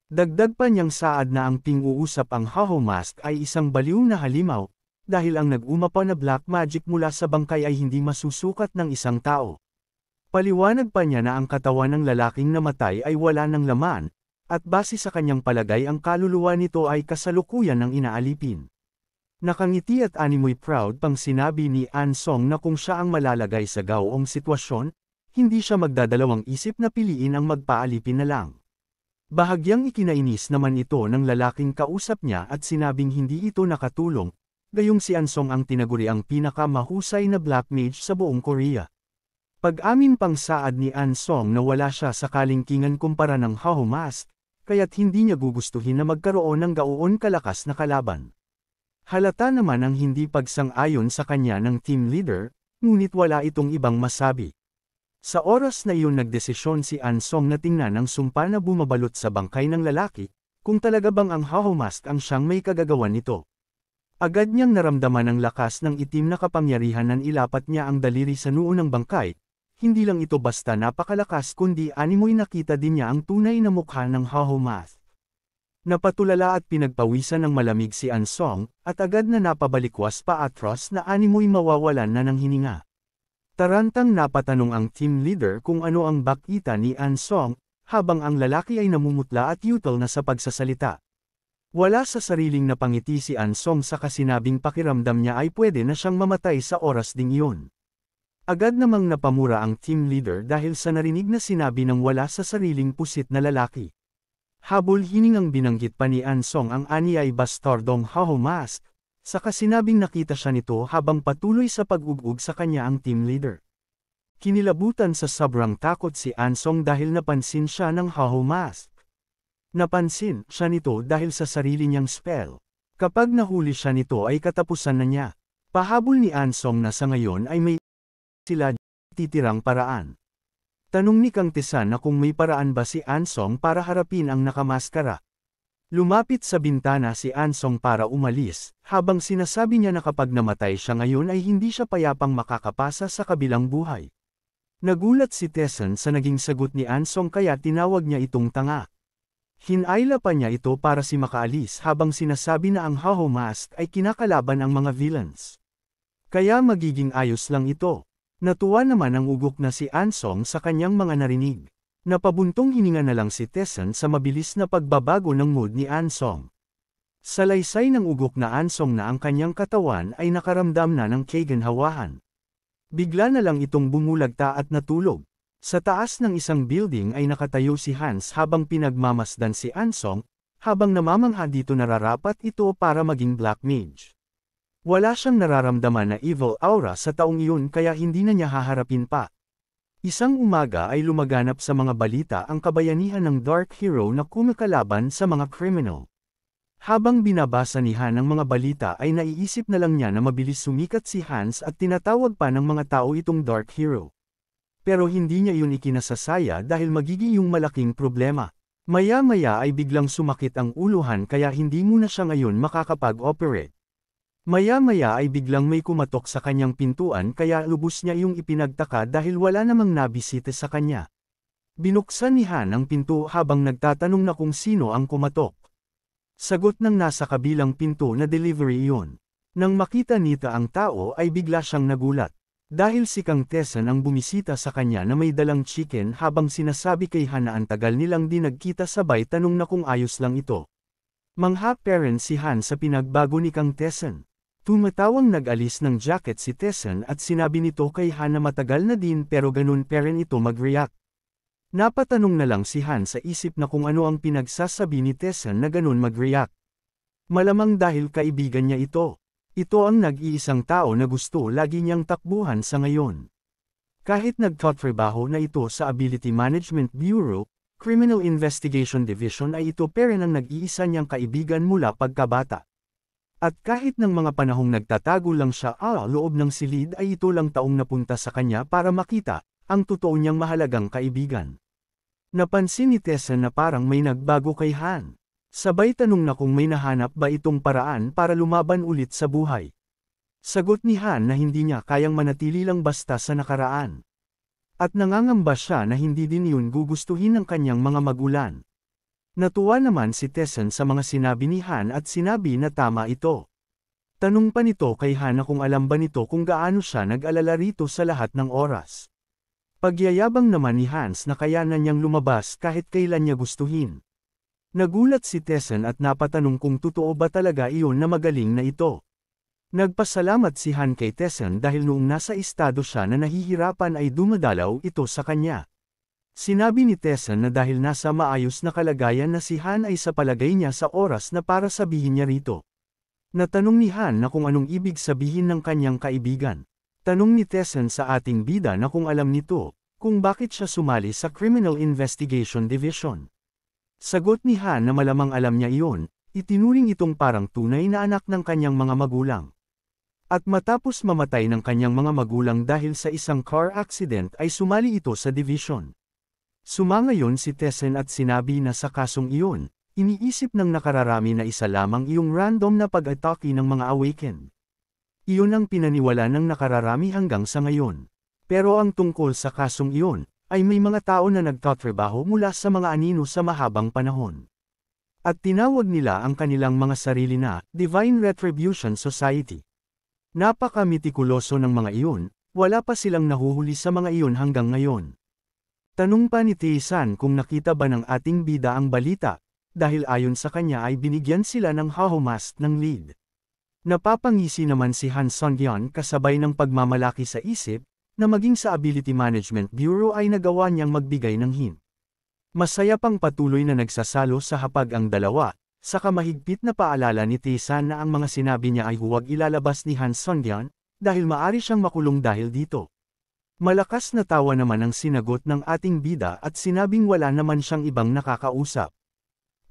Dagdag pa niyang saad na ang ping-uusap ang Hahomask ay isang baliw na halimaw, dahil ang nag-umapa na black magic mula sa bangkay ay hindi masusukat ng isang tao. Paliwanag pa niya na ang katawan ng lalaking namatay ay wala ng laman, at base sa kanyang palagay ang kaluluwa nito ay kasalukuyan ng inaalipin. Nakangiti at animoy proud pang sinabi ni Ansong na kung siya ang malalagay sa gawong sitwasyon, hindi siya magdadalawang isip na piliin ang magpaalipin na lang. Bahagyang ikinainis naman ito ng lalaking kausap niya at sinabing hindi ito nakatulong, gayong si Ansong ang tinaguri ang pinakamahusay na black mage sa buong Korea. Pag-amin pang saad ni Ansong na wala siya sa kalingkingan kumpara ng Hahomask, kaya't hindi niya gugustuhin na magkaroon ng gaon kalakas na kalaban. Halata naman ang hindi pagsang-ayon sa kanya ng team leader, ngunit wala itong ibang masabi. Sa oras na iyon nagdesisyon si Ansong na tingnan ang sumpa na bumabalot sa bangkay ng lalaki, kung talaga bang ang Hahomask ang siyang may kagagawan nito. Agad niyang naramdaman ang lakas ng itim na kapangyarihan nang ilapat niya ang daliri sa noo ng bangkay, hindi lang ito basta napakalakas kundi animoy nakita din niya ang tunay na mukha ng Hahomath. Napatulala at pinagpawisan ng malamig si Ansong, at agad na napabalikwas pa atros na animoy mawawalan na ng hininga. Tarantang napatanong ang team leader kung ano ang bakita ni Ansong, habang ang lalaki ay namumutla at yutal na sa pagsasalita. Wala sa sariling napangiti si Ansong sa kasinabing pakiramdam niya ay pwede na siyang mamatay sa oras ding iyon. Agad namang napamura ang team leader dahil sa narinig na sinabi ng wala sa sariling pusit na lalaki. Habol hiningang binanggit pa ni Ansong ang ani ay bastardong Hahomask, sa kasinabing nakita siya nito habang patuloy sa pag-ugug sa kanya ang team leader. Kinilabutan sa sobrang takot si Ansong dahil napansin siya ng Hahomask. Napansin siya nito dahil sa sarili niyang spell. Kapag nahuli siya nito ay katapusan na niya. Pahabol ni Ansong na sa ngayon ay may sila titirang paraan. Tanong ni Kang Tisan na kung may paraan ba si Ansong para harapin ang nakamaskara. Lumapit sa bintana si Ansong para umalis, habang sinasabi niya na kapag namatay siya ngayon ay hindi siya payapang makakapasa sa kabilang buhay. Nagulat si Tesson sa naging sagot ni Ansong kaya tinawag niya itong tanga. Hinayla pa niya ito para si makaalis habang sinasabi na ang Haho Mask ay kinakalaban ang mga villains. Kaya magiging ayos lang ito. Natuwa naman ang ugok na si Ansong sa kanyang mga narinig. Napabuntong hininga na lang si Tesson sa mabilis na pagbabago ng mood ni Ansong. Salaysay ng ugok na Ansong na ang kanyang katawan ay nakaramdam na ng kaginhawahan. Bigla na lang itong bumulagta at natulog. Sa taas ng isang building ay nakatayo si Hans habang pinagmamasdan si Ansong, habang namamangha dito nararapat ito para maging Black Mage. Wala siyang nararamdaman na evil aura sa taong iyon kaya hindi na niya haharapin pa. Isang umaga ay lumaganap sa mga balita ang kabayanihan ng Dark Hero na kumikalaban sa mga kriminal. Habang binabasa ni Han ang mga balita ay naiisip na lang niya na mabilis sumikat si Hans at tinatawag pa ng mga tao itong Dark Hero. Pero hindi niya yun ikinasasaya dahil magiging yung malaking problema. Maya-maya ay biglang sumakit ang uluhan kaya hindi muna siya ngayon makakapag-operate. Maya-maya ay biglang may kumatok sa kanyang pintuan kaya lubos niya yung ipinagtaka dahil wala namang nabisita sa kanya. Binuksan ni Han ang pinto habang nagtatanong na kung sino ang kumatok. Sagot ng nasa kabilang pinto na delivery iyon. Nang makita nita ang tao ay bigla siyang nagulat. Dahil si Kang Tesson ang bumisita sa kanya na may dalang chicken habang sinasabi kay Han na ang tagal nilang di nagkita sabay tanong na kung ayos lang ito. Mangha parent si Han sa pinagbago ni Kang Tesson. Tumatawang nag-alis ng jacket si Tesson at sinabi nito kay Han na matagal na din pero ganun pa rin ito mag-react. Napatanong na lang si Han sa isip na kung ano ang pinagsasabi ni Tesson na ganun mag-react. Malamang dahil kaibigan niya ito. Ito ang nag-iisang tao na gusto lagi niyang takbuhan sa ngayon. Kahit nagtatrabaho na ito sa Ability Management Bureau, Criminal Investigation Division ay ito pa rin ang nag-iisa niyang kaibigan mula pagkabata. At kahit ng mga panahong nagtatago lang siya loob ng silid ay ito lang taong napunta sa kanya para makita ang totoo niyang mahalagang kaibigan. Napansin ni Tesson na parang may nagbago kay Han. Sabay tanong na kung may nahanap ba itong paraan para lumaban ulit sa buhay. Sagot ni Han na hindi niya kayang manatili lang basta sa nakaraan. At nangangamba siya na hindi din yun gugustuhin ng kanyang mga magulang. Natuwa naman si Tesson sa mga sinabi ni Han at sinabi na tama ito. Tanong pa nito kay Han na kung alam ba nito kung gaano siya nag-alala rito sa lahat ng oras. Pagyayabang naman ni Hans na kayanan niyang lumabas kahit kailan niya gustuhin. Nagulat si Tesson at napatanong kung totoo ba talaga iyon na magaling na ito. Nagpasalamat si Han kay Tesson dahil noong nasa estado siya na nahihirapan ay dumadalaw ito sa kanya. Sinabi ni Tesson na dahil nasa maayos na kalagayan na si Han ay sa palagay niya sa oras na para sabihin niya rito. Natanong ni Han na kung anong ibig sabihin ng kanyang kaibigan. Tanong ni Tesson sa ating bida na kung alam nito, kung bakit siya sumali sa Criminal Investigation Division. Sagot ni Han na malamang alam niya iyon, itinuring itong parang tunay na anak ng kanyang mga magulang. At matapos mamatay ng kanyang mga magulang dahil sa isang car accident ay sumali ito sa division. Sumangayon si Tesson at sinabi na sa kasong iyon, iniisip ng nakararami na isa lamang iyong random na pag-atake ng mga awaken. Iyon ang pinaniwala ng nakararami hanggang sa ngayon. Pero ang tungkol sa kasong iyon, ay may mga tao na nagtatrabaho mula sa mga anino sa mahabang panahon. At tinawag nila ang kanilang mga sarili na Divine Retribution Society. Napaka-mitikuloso ng mga iyon, wala pa silang nahuhuli sa mga iyon hanggang ngayon. Tanong pa ni Tesson kung nakita ba ng ating bida ang balita, dahil ayon sa kanya ay binigyan sila ng Haho Mask ng lead. Napapangisi naman si Han Song-yeon kasabay ng pagmamalaki sa isip, na maging sa Ability Management Bureau ay nagawa niyang magbigay ng hint. Masaya pang patuloy na nagsasalo sa hapag ang dalawa, saka mahigpit na paalala ni Tesson na ang mga sinabi niya ay huwag ilalabas ni Han Song-yeon, dahil maari siyang makulong dahil dito. Malakas na tawa naman ang sinagot ng ating bida at sinabing wala naman siyang ibang nakakausap.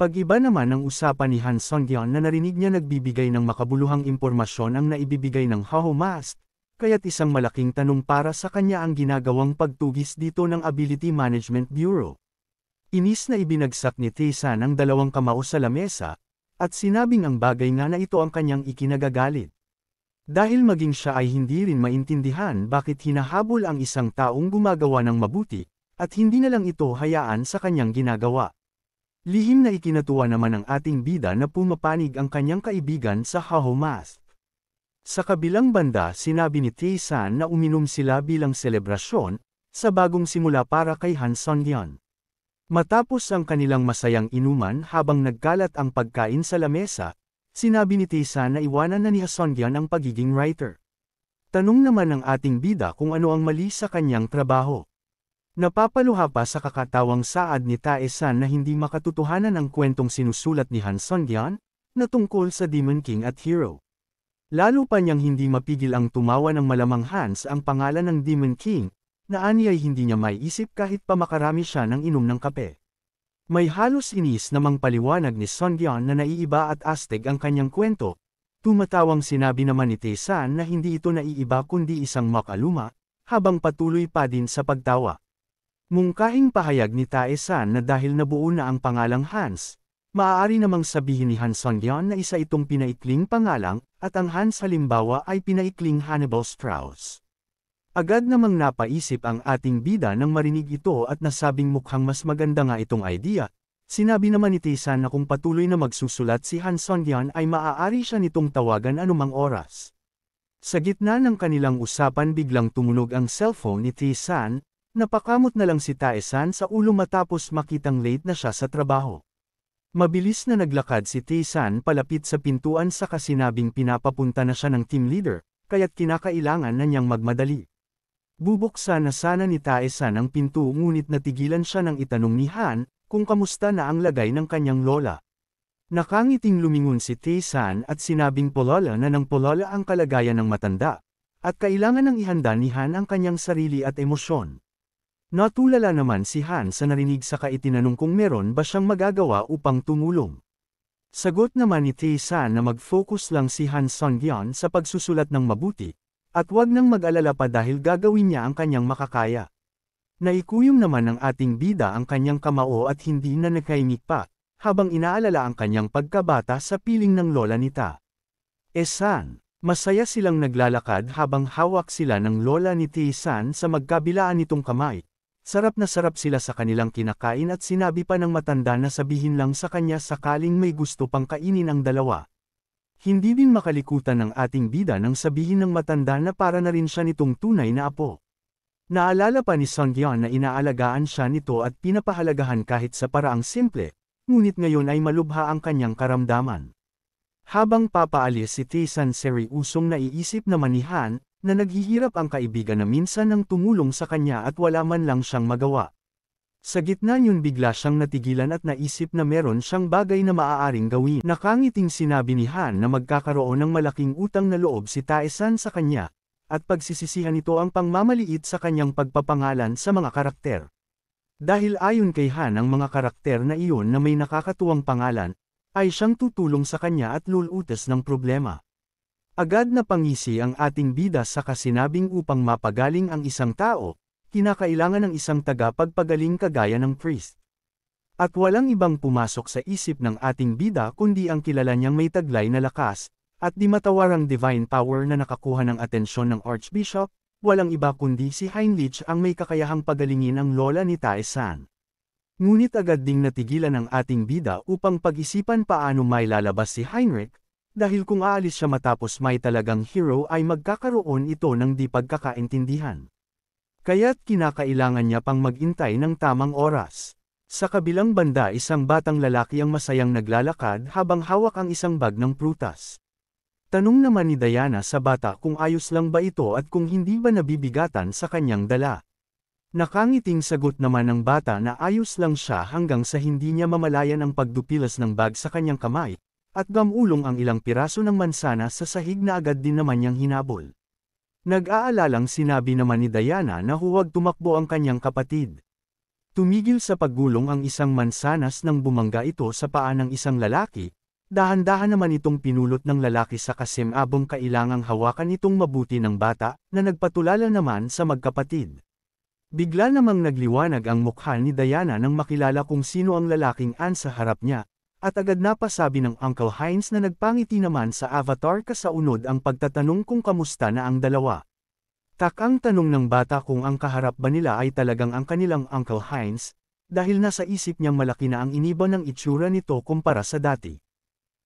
Pag-iba naman ang usapan ni Han Song-yeon na narinig niya nagbibigay ng makabuluhang impormasyon ang naibibigay ng Haho Mask, kaya't isang malaking tanong para sa kanya ang ginagawang pagtugis dito ng Ability Management Bureau. Inis na ibinagsak ni Tae-san ang dalawang kamao sa lamesa, at sinabing ang bagay nga na ito ang kanyang ikinagagalit. Dahil maging siya ay hindi rin maintindihan bakit hinahabol ang isang taong gumagawa ng mabuti, at hindi na lang ito hayaan sa kanyang ginagawa. Lihim na ikinatuwa naman ng ating bida na pumapanig ang kanyang kaibigan sa Haho Mask. Sa kabilang banda sinabi ni Tae-san na uminom sila bilang selebrasyon, sa bagong simula para kay Han Sung-yeon. Matapos ang kanilang masayang inuman habang nagkalat ang pagkain sa lamesa, sinabi ni Tae-san na iwanan na ni Ha Sung-yeon ang pagiging writer. Tanong naman ng ating bida kung ano ang mali sa kanyang trabaho. Napapaluha pa sa kakatawang saad ni Tae-san na hindi makatotohanan ang kwentong sinusulat ni Han Sung-yeon, na tungkol sa Demon King at Hero. Lalo pa niyang hindi mapigil ang tumawa ng malamang Hans ang pangalan ng Demon King, na ani ay hindi niya maiisip kahit pa makarami siya ng inom ng kape. May halos inis namang paliwanag ni Sung-yeon na naiiba at astig ang kanyang kwento. Tumatawang sinabi naman ni Tae-san na hindi ito naiiba kundi isang makaluma, habang patuloy pa din sa pagtawa. Mungkahing pahayag ni Tae-san na dahil nabuo na ang pangalang Hans, maaari namang sabihin ni Han Sung-yeon na isa itong pinaikling pangalang, at ang Hans halimbawa ay pinaikling Hannibal Strauss. Agad namang napaisip ang ating bida nang marinig ito at nasabing mukhang mas maganda nga itong idea. Sinabi naman ni Tae-san na kung patuloy na magsusulat si Han Sung-yeon ay maaari siya nitong tawagan anumang oras. Sa gitna ng kanilang usapan biglang tumunog ang cellphone ni Tae-san, napakamot na lang si Tae-san sa ulo matapos makitang late na siya sa trabaho. Mabilis na naglakad si Tae-san palapit sa pintuan sa kasinabing pinapapunta na siya ng team leader, kaya't kinakailangan na niyang magmadali. Bubuksan na sana ni Tae-san ang pinto ngunit natigilan siya nang itanong ni Han, kung kamusta na ang lagay ng kanyang lola. Nakangiting lumingon si Tae-san at sinabing polola na ng polola ang kalagayan ng matanda, at kailangan nang ihanda ni Han ang kanyang sarili at emosyon. Natulala naman si Han sa narinig saka itinanong kung meron ba siyang magagawa upang tumulong. Sagot naman ni Tae-san na mag-focus lang si Han Sung-yeon sa pagsusulat ng mabuti, at wag nang mag-alala pa dahil gagawin niya ang kanyang makakaya. Naikuyom naman ng ating bida ang kanyang kamao at hindi na nakaimik pa, habang inaalala ang kanyang pagkabata sa piling ng lola nita. Tae-san, masaya silang naglalakad habang hawak sila ng lola ni Tae-san sa magkabilaan nitong kamay. Sarap na sarap sila sa kanilang kinakain at sinabi pa ng matanda na sabihin lang sa kanya sakaling may gusto pang kainin ang dalawa. Hindi din makalikutan ng ating bida nang sabihin ng matanda na para na rin siya nitong tunay na apo. Naalala pa ni Sung-yeon na inaalagaan siya nito at pinapahalagahan kahit sa paraang simple, ngunit ngayon ay malubha ang kanyang karamdaman. Habang papaalis si Tae-san seriusong naiisip naman ni Han, na naghihirap ang kaibigan na minsan nang tumulong sa kanya at wala man lang siyang magawa. Sa gitna niyon bigla siyang natigilan at naisip na meron siyang bagay na maaaring gawin. Nakangiting sinabi ni Han na magkakaroon ng malaking utang na loob si Tae-san sa kanya, at pagsisisihan ito ang pangmamaliit sa kanyang pagpapangalan sa mga karakter. Dahil ayon kay Han ang mga karakter na iyon na may nakakatuwang pangalan, ay siyang tutulong sa kanya at lulutas ng problema. Agad na pangisi ang ating bida sa kasinabing upang mapagaling ang isang tao, kinakailangan ng isang tagapagpagaling kagaya ng priest. At walang ibang pumasok sa isip ng ating bida kundi ang kilala niyang may taglay na lakas, at di matawarang divine power na nakakuha ng atensyon ng Archbishop, walang iba kundi si Heinrich ang may kakayahang pagalingin ang lola ni Tae-san. Ngunit agad ding natigilan ng ating bida upang pag-isipan paano may lalabas si Heinrich, dahil kung aalis siya matapos may talagang hero ay magkakaroon ito ng di pagkakaintindihan. Kaya't kinakailangan niya pang magintay ng tamang oras. Sa kabilang banda isang batang lalaki ang masayang naglalakad habang hawak ang isang bag ng prutas. Tanong naman ni Diana sa bata kung ayos lang ba ito at kung hindi ba nabibigatan sa kanyang dala. Nakangiting sagot naman ng bata na ayos lang siya hanggang sa hindi niya mamalayan ang pagdupilas ng bag sa kanyang kamay, at gamulong ang ilang piraso ng mansana sa sahig na agad din naman niyang hinabol. Nag-aalalang sinabi naman ni Diana na huwag tumakbo ang kanyang kapatid. Tumigil sa paggulong ang isang mansanas nang bumangga ito sa paa ng isang lalaki, dahan-dahan naman itong pinulot ng lalaki sa kasimabong kailangang hawakan itong mabuti ng bata, na nagpatulala naman sa magkapatid. Bigla namang nagliwanag ang mukha ni Diana nang makilala kung sino ang lalaking sa harap niya, at agad napasabi ng Uncle Heinz na nagpangiti naman sa avatar kasaunod ang pagtatanong kung kamusta na ang dalawa. Takang tanong ng bata kung ang kaharap ba nila ay talagang ang kanilang Uncle Heinz, dahil nasa isip niyang malaki na ang iniba ng itsura nito kumpara sa dati.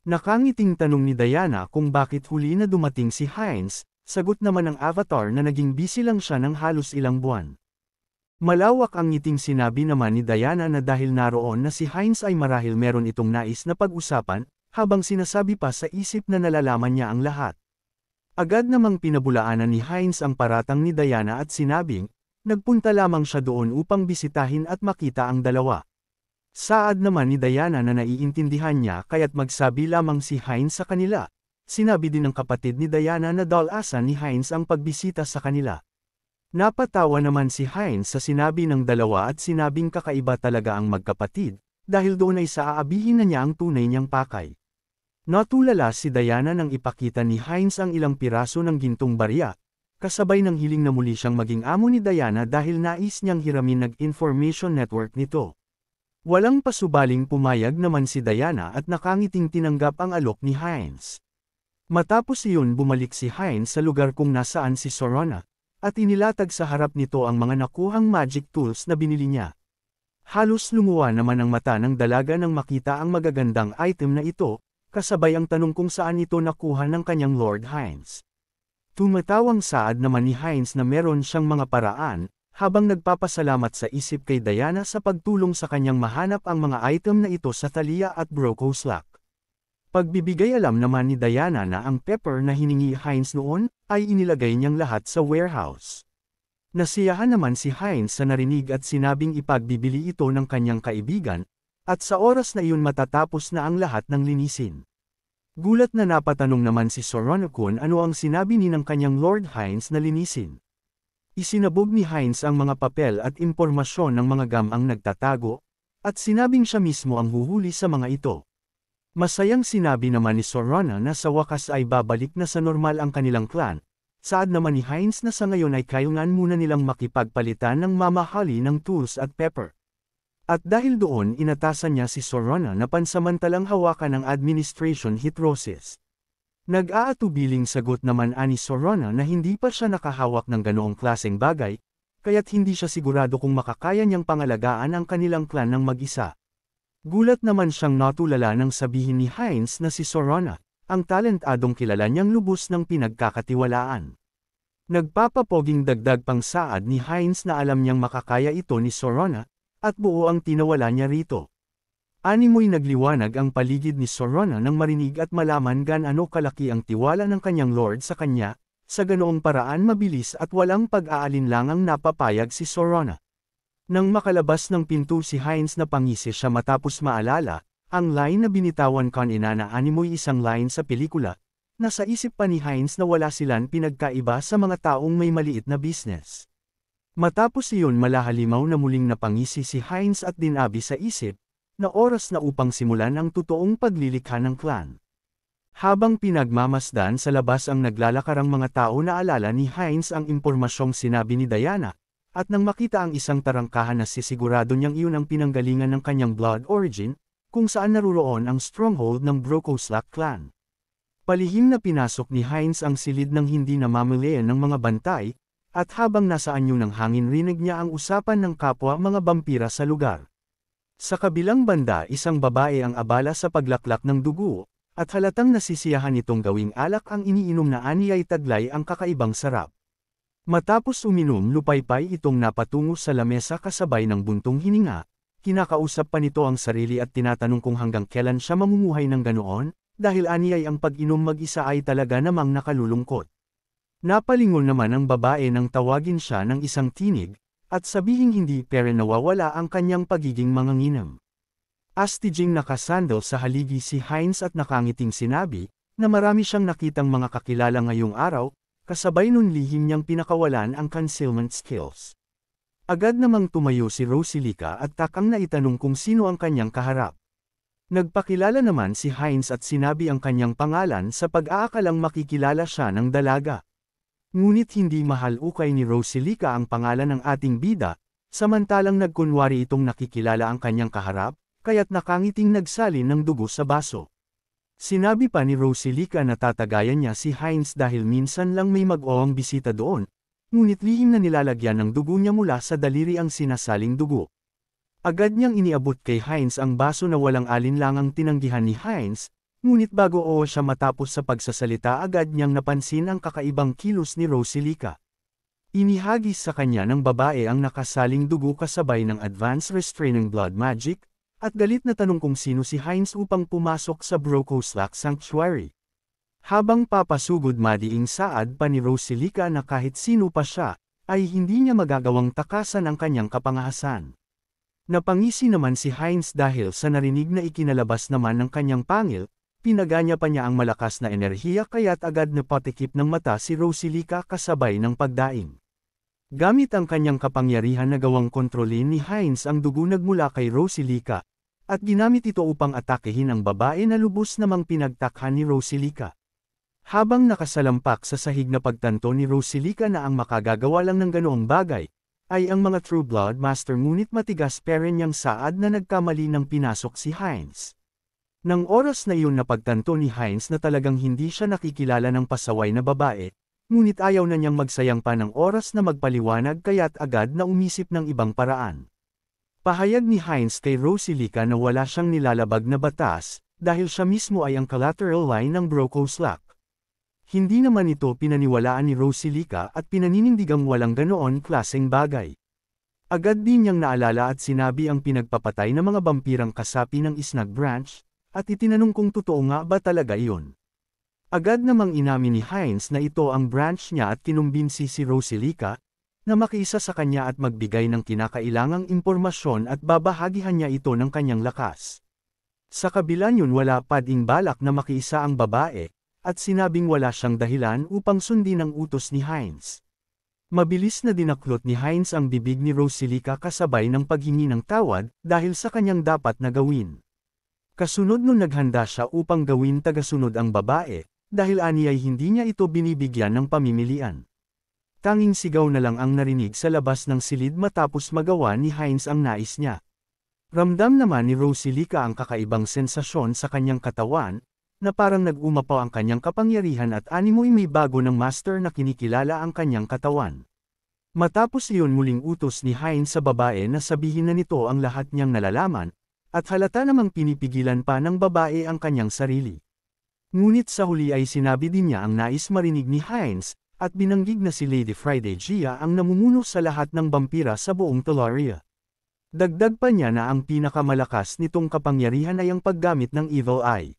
Nakangiting tanong ni Diana kung bakit huli na dumating si Heinz, sagot naman ng avatar na naging busy lang siya ng halos ilang buwan. Malawak ang ngiting sinabi naman ni Diana na dahil naroon na si Heinz ay marahil meron itong nais na pag-usapan, habang sinasabi pa sa isip na nalalaman niya ang lahat. Agad namang pinabulaanan ni Heinz ang paratang ni Diana at sinabing, nagpunta lamang siya doon upang bisitahin at makita ang dalawa. Saad naman ni Diana na naiintindihan niya kaya't magsabi lamang si Heinz sa kanila. Sinabi din ng kapatid ni Diana na dalasan ni Heinz ang pagbisita sa kanila. Napatawa naman si Heinz sa sinabi ng dalawa at sinabing kakaiba talaga ang magkapatid, dahil doon ay sa aabihin na niya ang tunay niyang pakay. Natulala si Diana nang ipakita ni Heinz ang ilang piraso ng gintong barya, kasabay ng hiling na muli siyang maging amo ni Diana dahil nais niyang hiramin nag-information network nito. Walang pasubaling pumayag naman si Diana at nakangiting tinanggap ang alok ni Heinz. Matapos iyon bumalik si Heinz sa lugar kung nasaan si Sorona, at inilatag sa harap nito ang mga nakuhang magic tools na binili niya. Halos lumuwa naman ang mata ng dalaga nang makita ang magagandang item na ito, kasabay ang tanong kung saan ito nakuha ng kanyang Lord Heinz. Tumatawang saad naman ni Heinz na meron siyang mga paraan, habang nagpapasalamat sa isip kay Diana sa pagtulong sa kanyang mahanap ang mga item na ito sa Thalia at Brokoslack. Pagbibigay alam naman ni Diana na ang pepper na hiningi Heinz noon, ay inilagay niyang lahat sa warehouse. Nasiyahan naman si Heinz sa narinig at sinabing ipagbibili ito ng kanyang kaibigan, at sa oras na iyon matatapos na ang lahat ng linisin. Gulat na napatanong naman si Sorona kung ano ang sinabi ni ng kanyang Lord Heinz na linisin. Isinabog ni Heinz ang mga papel at impormasyon ng mga gamang nagtatago, at sinabing siya mismo ang huhuli sa mga ito. Masayang sinabi naman ni Sorona na sa wakas ay babalik na sa normal ang kanilang clan, saad naman ni Heinz na sa ngayon ay kailangan muna nilang makipagpalitan ng mamahali ng tools at pepper. At dahil doon inatasan niya si Sorona na pansamantalang hawakan ng administration hitrosis. Nag-aatubiling sagot naman ani Sorona na hindi pa siya nakahawak ng ganoong klaseng bagay, kaya't hindi siya sigurado kung makakaya niyang pangalagaan ang kanilang clan ng mag-isa. Gulat naman siyang natulala nang sabihin ni Heinz na si Sorona, ang talentadong kilala niyang lubos ng pinagkakatiwalaan. Nagpapapoging dagdag pang saad ni Heinz na alam niyang makakaya ito ni Sorona, at buo ang tinawala niya rito. Animoy nagliwanag ang paligid ni Sorona nang marinig at malaman gaano kalaki ang tiwala ng kanyang lord sa kanya, sa ganoong paraan mabilis at walang pag-aalinlangang napapayag si Sorona. Nang makalabas ng pinto si Heinz na pangisi siya matapos maalala, ang line na binitawan kanina na animoy isang line sa pelikula, nasa isip pa ni Heinz na wala silang pinagkaiba sa mga taong may maliit na business. Matapos iyon malahalimaw na muling napangisi si Heinz at dinabi sa isip, na oras na upang simulan ang totoong paglilikha ng clan. Habang pinagmamasdan sa labas ang naglalakarang mga tao naalala ni Heinz ang impormasyong sinabi ni Diana, at nang makita ang isang tarangkahan na sisigurado niyang iyon ang pinanggalingan ng kanyang blood origin, kung saan naruroon ang stronghold ng Brokoslack clan. Palihim na pinasok ni Heinz ang silid ng hindi namamalayan ng mga bantay, at habang nasa anyo ng hangin rinig niya ang usapan ng kapwa mga bampira sa lugar. Sa kabilang banda isang babae ang abala sa paglaklak ng dugo, at halatang nasisiyahan itong gawing alak ang iniinom na ani ay taglay ang kakaibang sarap. Matapos uminom lupaypay itong napatungo sa lamesa kasabay ng buntong hininga, kinakausap pa nito ang sarili at tinatanong kung hanggang kailan siya mamumuhay ng ganoon, dahil ani ay ang pag-inom mag-isa ay talaga namang nakalulungkot. Napalingon naman ang babae nang tawagin siya ng isang tinig, at sabihing hindi pero nawawala ang kanyang pagiging manganginam. Astiging nakasandal sa haligi si Heinz at nakangiting sinabi, na marami siyang nakitang mga kakilala ngayong araw, kasabay nun lihim niyang pinakawalan ang concealment skills. Agad namang tumayo si Rosilika at takang naitanong kung sino ang kanyang kaharap. Nagpakilala naman si Heinz at sinabi ang kanyang pangalan sa pag-aakalang makikilala siya ng dalaga. Ngunit hindi mahal ukay ni Rosilika ang pangalan ng ating bida, samantalang nagkunwari itong nakikilala ang kanyang kaharap, kaya't nakangiting nagsalin ng dugo sa baso. Sinabi pa ni Rosilika na tatagayan niya si Heinz dahil minsan lang may mag-oong bisita doon, ngunit lihim na nilalagyan ng dugo niya mula sa daliri ang sinasaling dugo. Agad niyang iniabot kay Heinz ang baso na walang alinlangang tinanggihan ni Heinz, ngunit bago siya matapos sa pagsasalita agad niyang napansin ang kakaibang kilos ni Rosilika. Inihagis sa kanya ng babae ang nakasaling dugo kasabay ng Advanced Restraining Blood Magic, at galit na tanong kung sino si Heinz upang pumasok sa Brokoslack Sanctuary. Habang papasugod madiing saad pa ni Rosilika na kahit sino pa siya, ay hindi niya magagawang takasan ang kanyang kapangahasan. Napangisi naman si Heinz dahil sa narinig na ikinalabas naman ng kanyang pangil, pinaganya pa niya ang malakas na enerhiya kaya't agad na patikip ng mata si Rosilika kasabay ng pagdaing. Gamit ang kanyang kapangyarihan na gawang kontrolin ni Heinz ang dugo nagmula kay Rosilika, at ginamit ito upang atakehin ang babae na lubos namang pinagtakhan ni Rosilika. Habang nakasalampak sa sahig na pagtanto ni Rosilika na ang makagagawa lang ng ganoong bagay, ay ang mga True Blood Master ngunit matigas pa rin niyang saad na nagkamali ng pinasok si Heinz. Nang oras na iyon napagtanto ni Heinz na talagang hindi siya nakikilala ng pasaway na babae, ngunit ayaw na niyang magsayang pa ng oras na magpaliwanag kaya't agad na umisip ng ibang paraan. Pahayag ni Heinz kay Rosilika na wala siyang nilalabag na batas, dahil siya mismo ay ang collateral line ng Brokoslack. Hindi naman ito pinaniwalaan ni Rosilika at pinaninindigang walang ganoon klaseng bagay. Agad din niyang naalala at sinabi ang pinagpapatay na mga bampirang kasapi ng Isnag Branch, at itinanong kung totoo nga ba talaga iyon. Agad namang inamin ni Heinz na ito ang branch niya at kinumbinsi si Rosilika, na makiisa sa kanya at magbigay ng kinakailangang impormasyon at babahagihan niya ito ng kanyang lakas. Sa kabila niyon wala pa ding balak na makiisa ang babae, at sinabing wala siyang dahilan upang sundin ang utos ni Heinz. Mabilis na dinaklot ni Heinz ang bibig ni Rosilika kasabay ng paghingi ng tawad dahil sa kanyang dapat na gawin. Kasunod nun naghanda siya upang gawin tagasunod ang babae, dahil aniyay hindi niya ito binibigyan ng pamimilian. Tanging sigaw na lang ang narinig sa labas ng silid matapos magawa ni Heinz ang nais niya. Ramdam naman ni Rosilika ang kakaibang sensasyon sa kanyang katawan, na parang nag-umapaw ang kanyang kapangyarihan at animoy may bago ng master na kinikilala ang kanyang katawan. Matapos iyon muling utos ni Heinz sa babae na sabihin na nito ang lahat niyang nalalaman, at halata namang pinipigilan pa ng babae ang kanyang sarili. Ngunit sa huli ay sinabi din niya ang nais marinig ni Heinz, at binanggig na si Lady Friday Gia ang namumuno sa lahat ng vampira sa buong Tolaria. Dagdag pa niya na ang pinakamalakas nitong kapangyarihan ay ang paggamit ng Evil Eye.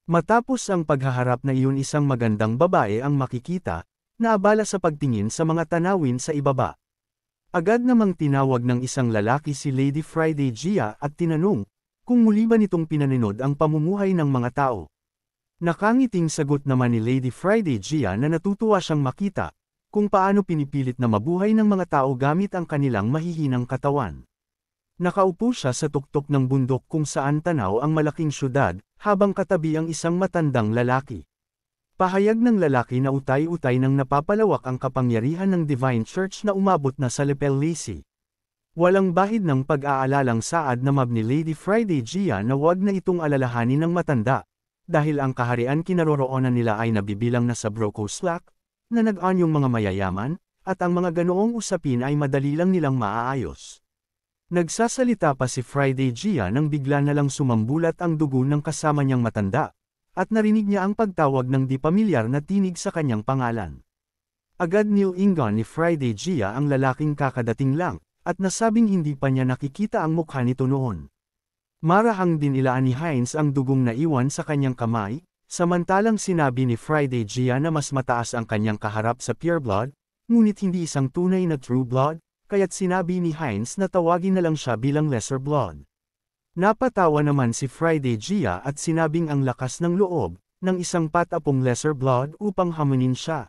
Matapos ang paghaharap na iyon isang magandang babae ang makikita, na abala sa pagtingin sa mga tanawin sa ibaba. Agad namang tinawag ng isang lalaki si Lady Friday Gia at tinanong, kung muli ba nitong pinaninod ang pamumuhay ng mga tao. Nakangiting sagot naman ni Lady Friday Gia na natutuwa siyang makita, kung paano pinipilit na mabuhay ng mga tao gamit ang kanilang mahihinang katawan. Nakaupo siya sa tuktok ng bundok kung saan tanaw ang malaking syudad, habang katabi ang isang matandang lalaki. Pahayag ng lalaki na utay-utay nang napapalawak ang kapangyarihan ng Divine Church na umabot na sa Lepel Lisi. Walang bahid ng pag-aalalang saad na mab ni Lady Friday Gia na wag na itong alalahanin ng matanda, dahil ang kaharian kinaroroonan nila ay nabibilang na sa Brokoslack, na nag-anyong mga mayayaman, at ang mga ganoong usapin ay madali lang nilang maaayos. Nagsasalita pa si Friday Gia nang bigla na lang sumambulat ang dugo ng kasama niyang matanda, at narinig niya ang pagtawag ng di pamilyar na tinig sa kanyang pangalan. Agad nilingon ni Friday Gia ang lalaking kakadating lang, at nasabing hindi pa niya nakikita ang mukha nito noon. Marahang din ilaan ni Heinz ang dugong naiwan sa kanyang kamay, samantalang sinabi ni Friday Gia na mas mataas ang kanyang kaharap sa Pure Blood, ngunit hindi isang tunay na True Blood, kaya't sinabi ni Heinz na tawagin na lang siya bilang Lesser Blood. Napatawa naman si Friday Gia at sinabing ang lakas ng loob, ng isang patapong Lesser Blood upang hamunin siya.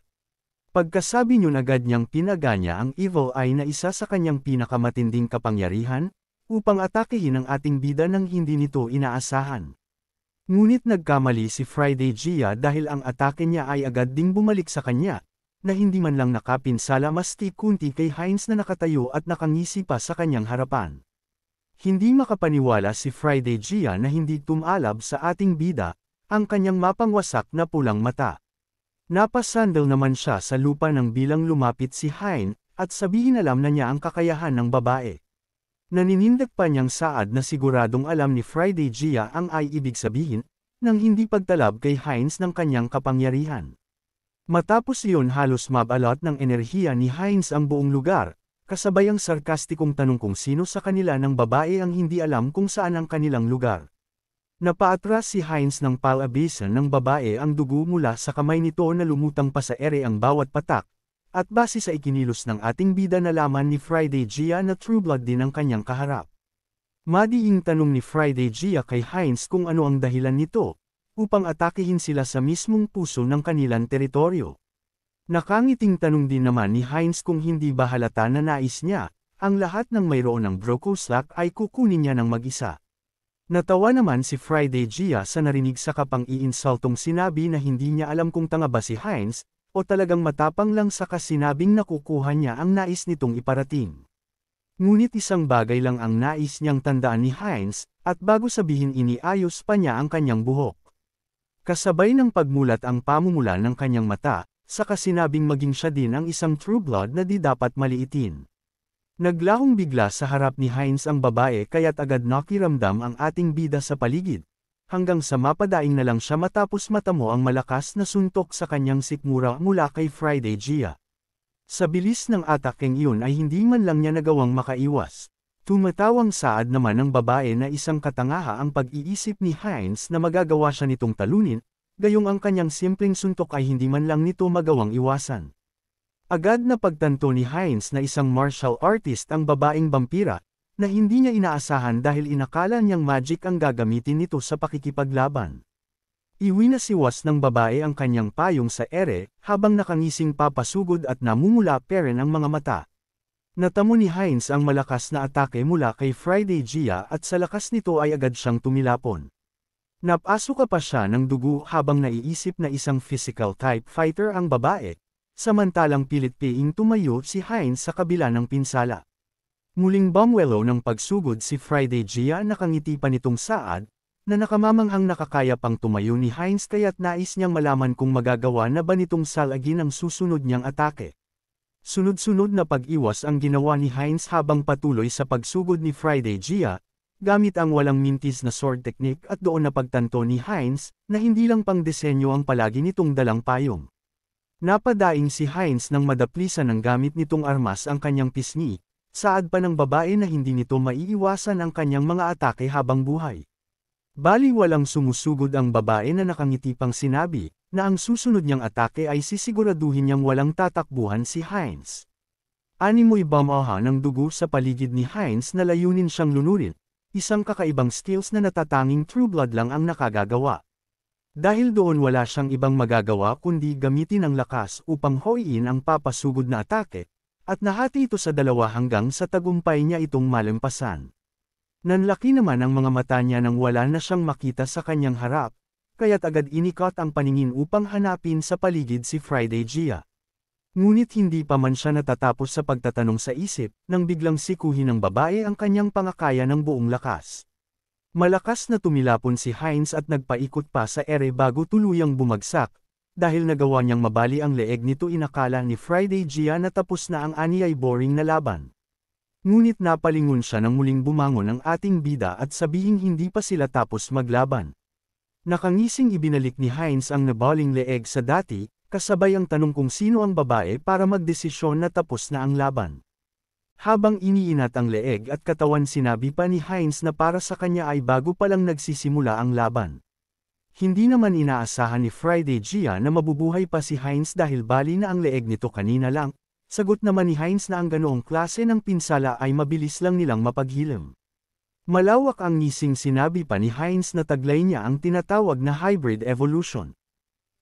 Pagkasabi niyon agad niyang pinaganya ang Evil Eye na isa sa kanyang pinakamatinding kapangyarihan, upang atakehin ang ating bida nang hindi nito inaasahan. Ngunit nagkamali si Friday Gia dahil ang atake niya ay agad ding bumalik sa kanya, na hindi man lang nakapinsala maski kunti kay Hines na nakatayo at nakangisi pa sa kanyang harapan. Hindi makapaniwala si Friday Gia na hindi tumalab sa ating bida, ang kanyang mapangwasak na pulang mata. Napasandal naman siya sa lupa nang bilang lumapit si Hines, at sabihin alam na niya ang kakayahan ng babae. Naninindig pa niyang saad na siguradong alam ni Friday Gia ang ay ibig sabihin, nang hindi pagtalab kay Hines ng kanyang kapangyarihan. Matapos iyon halos mabalot ng enerhiya ni Hines ang buong lugar, kasabay ang sarkastikong tanong kung sino sa kanila ng babae ang hindi alam kung saan ang kanilang lugar. Napaatras si Hines ng palabisan ng babae ang dugo mula sa kamay nito na lumutang pa sa ere ang bawat patak, at base sa ikinilos ng ating bida nalaman ni Friday Gia na true blood din ang kanyang kaharap. Madiing tanong ni Friday Gia kay Hines kung ano ang dahilan nito, upang atakihin sila sa mismong puso ng kanilang teritoryo. Nakangiting tanong din naman ni Hines kung hindi ba halata na nais niya, ang lahat ng mayroon ng Brokoslak ay kukunin niya ng mag-isa. Natawa naman si Friday Gia sa narinig sa kapang-iinsultong sinabi na hindi niya alam kung tanga ba si Hines, o talagang matapang lang sa kasinabing nakukuha niya ang nais nitong iparating. Ngunit isang bagay lang ang nais niyang tandaan ni Hines, at bago sabihin iniayos pa niya ang kanyang buhok. Kasabay ng pagmulat ang pamumula ng kanyang mata, sa kasinabing maging siya din ang isang true blood na di dapat maliitin. Naglahong bigla sa harap ni Hines ang babae kaya't agad nakiramdam ang ating bida sa paligid, hanggang sa mapadaing na lang siya matapos matamo ang malakas na suntok sa kanyang sikmura mula kay Friday Gia. Sa bilis ng atakeng iyon ay hindi man lang niya nagawang makaiwas. Tumatawang saad naman ng babae na isang katangaha ang pag-iisip ni Hines na magagawa siya nitong talunin, gayong ang kanyang simpleng suntok ay hindi man lang nito magawang iwasan. Agad na pagtanto ni Hines na isang martial artist ang babaeng vampira, na hindi niya inaasahan dahil inakala niyang magic ang gagamitin nito sa pakikipaglaban. Iwinasiwas ng babae ang kanyang payong sa ere, habang nakangising papasugod at namumula peren ang mga mata. Natamo ni Hines ang malakas na atake mula kay Friday Gia at sa lakas nito ay agad siyang tumilapon. Napasuka pa siya ng dugo habang naiisip na isang physical type fighter ang babae, samantalang pilit-piing tumayo si Hines sa kabila ng pinsala. Muling bumwelo ng pagsugod si Friday Gia nakangiti pa nitong saad, na nakamamanghang nakakaya pang tumayo ni Hines kaya't nais niyang malaman kung magagawa na ba nitong salagin ang susunod niyang atake. Sunod-sunod na pag-iwas ang ginawa ni Hines habang patuloy sa pagsugod ni Friday Gia, gamit ang walang mintis na sword technique at doon na pagtanto ni Hines, na hindi lang pang disenyo ang palagi nitong dalang payong. Napadaing si Hines nang madaplisan ng gamit nitong armas ang kanyang pisngi, saad pa ng babae na hindi nito maiiwasan ang kanyang mga atake habang buhay. Bali walang sumusugod ang babae na nakangiti pang sinabi, na ang susunod niyang atake ay sisiguraduhin niyang walang tatakbuhan si Hines. Animoy bumaha ng dugo sa paligid ni Hines na layunin siyang lunurin, isang kakaibang skills na natatanging true blood lang ang nakagagawa. Dahil doon wala siyang ibang magagawa kundi gamitin ang lakas upang hoiin ang papasugod na atake, at nahati ito sa dalawa hanggang sa tagumpay niya itong malampasan. Nanlaki naman ang mga mata niya nang wala na siyang makita sa kanyang harap, kaya't agad inikot ang paningin upang hanapin sa paligid si Friday Gia. Ngunit hindi pa man siya natatapos sa pagtatanong sa isip, nang biglang sikuhin ng babae ang kanyang pangakaya ng buong lakas. Malakas na tumilapon si Hines at nagpaikot pa sa ere bago tuluyang bumagsak, dahil nagawa niyang mabali ang leeg nito inakala ni Friday Gia na tapos na ang aniyay boring na laban. Ngunit napalingon siya nang muling bumangon ang ating bida at sabihing hindi pa sila tapos maglaban. Nakangising ibinalik ni Hines ang nabaling leeg sa dati, kasabay ang tanong kung sino ang babae para magdesisyon na tapos na ang laban. Habang iniinat ang leeg at katawan sinabi pa ni Hines na para sa kanya ay bago pa lang nagsisimula ang laban. Hindi naman inaasahan ni Friday Gia na mabubuhay pa si Hines dahil bali na ang leeg nito kanina lang. Sagot naman ni Hines na ang ganoong klase ng pinsala ay mabilis lang nilang mapaghilam. Malawak ang ngising sinabi pa ni Hines na taglay niya ang tinatawag na hybrid evolution.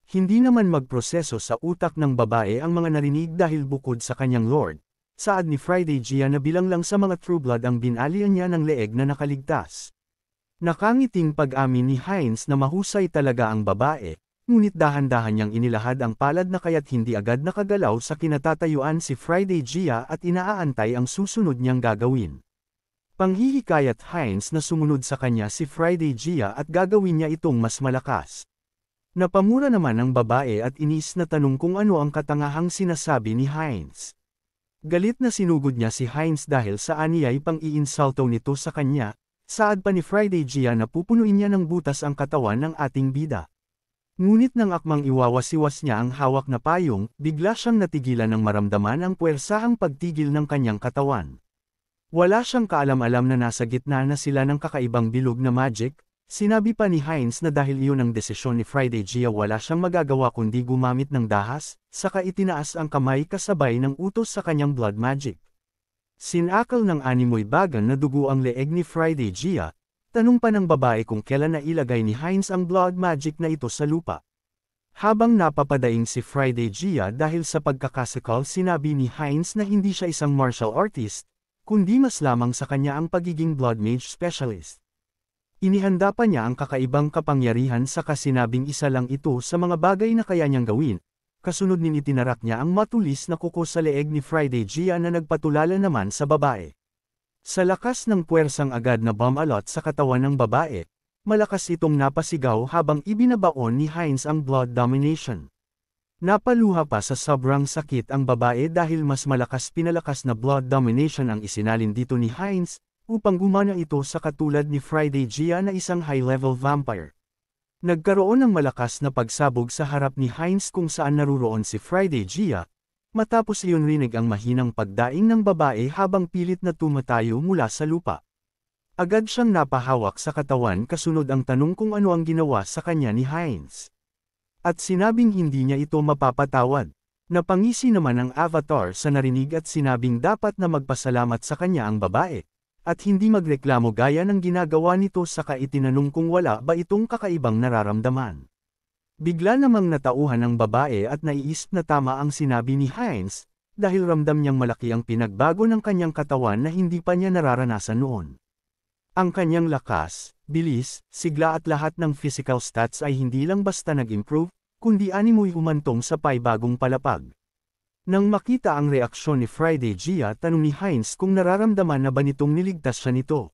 Hindi naman magproseso sa utak ng babae ang mga narinig dahil bukod sa kanyang lord, saad ni Friday Gia na bilang lang sa mga true blood ang binalian niya ng leeg na nakaligtas. Nakangiting pag-amin ni Hines na mahusay talaga ang babae, ngunit dahan-dahan niyang inilahad ang palad na kaya't hindi agad nakagalaw sa kinatatayuan si Friday Gia at inaantay ang susunod niyang gagawin. Panghihikayat Hines na sumunod sa kanya si Friday Gia at gagawin niya itong mas malakas. Napamura naman ang babae at inis na tanong kung ano ang katangahang sinasabi ni Hines. Galit na sinugod niya si Hines dahil sa aniyay pang-iinsulto nito sa kanya, saad pa ni Friday Gia na pupunuin niya ng butas ang katawan ng ating bida. Ngunit nang akmang iwawasiwas niya ang hawak na payong, bigla siyang natigilan ng maramdaman ang puwersahang pagtigil ng kanyang katawan. Wala siyang kaalam-alam na nasa gitna na sila ng kakaibang bilog na magic, sinabi pa ni Hines na dahil iyon ang desisyon ni Friday Gia wala siyang magagawa kundi gumamit ng dahas, saka itinaas ang kamay kasabay ng utos sa kanyang blood magic. Sinakal ng animoy bagan na dugo ang leeg ni Friday Gia. Tanong pa ng babae kung kailan nailagay ni Hines ang blood magic na ito sa lupa. Habang napapadaing si Friday Gia dahil sa pagkakasakal sinabi ni Hines na hindi siya isang martial artist, kundi mas lamang sa kanya ang pagiging blood mage specialist. Inihanda pa niya ang kakaibang kapangyarihan saka sinabing isa lang ito sa mga bagay na kaya niyang gawin, kasunod itinarak niya ang matulis na kuko sa leeg ni Friday Gia na nagpatulala naman sa babae. Sa lakas ng puwersang agad na bumalot sa katawan ng babae, malakas itong napasigaw habang ibinabaon ni Hines ang blood domination. Napaluha pa sa sobrang sakit ang babae dahil mas malakas pinalakas na blood domination ang isinalin dito ni Hines, upang gumana ito sa katulad ni Friday Gia na isang high-level vampire. Nagkaroon ng malakas na pagsabog sa harap ni Hines kung saan naruroon si Friday Gia. Matapos iyon rinig ang mahinang pagdaing ng babae habang pilit na tumatayo mula sa lupa. Agad siyang napahawak sa katawan kasunod ang tanong kung ano ang ginawa sa kanya ni Hines. At sinabing hindi niya ito mapapatawad. Napangisi naman ang avatar sa narinig at sinabing dapat na magpasalamat sa kanya ang babae, at hindi magreklamo gaya ng ginagawa nito saka itinanong kung wala ba itong kakaibang nararamdaman. Bigla namang natauhan ang babae at naiisip na tama ang sinabi ni Hines, dahil ramdam niyang malaki ang pinagbago ng kanyang katawan na hindi pa niya nararanasan noon. Ang kanyang lakas, bilis, sigla at lahat ng physical stats ay hindi lang basta nag-improve, kundi animoy humantong sa bagong palapag. Nang makita ang reaksyon ni Friday Gia tanong ni Hines kung nararamdaman na ba nitong niligtas siya nito.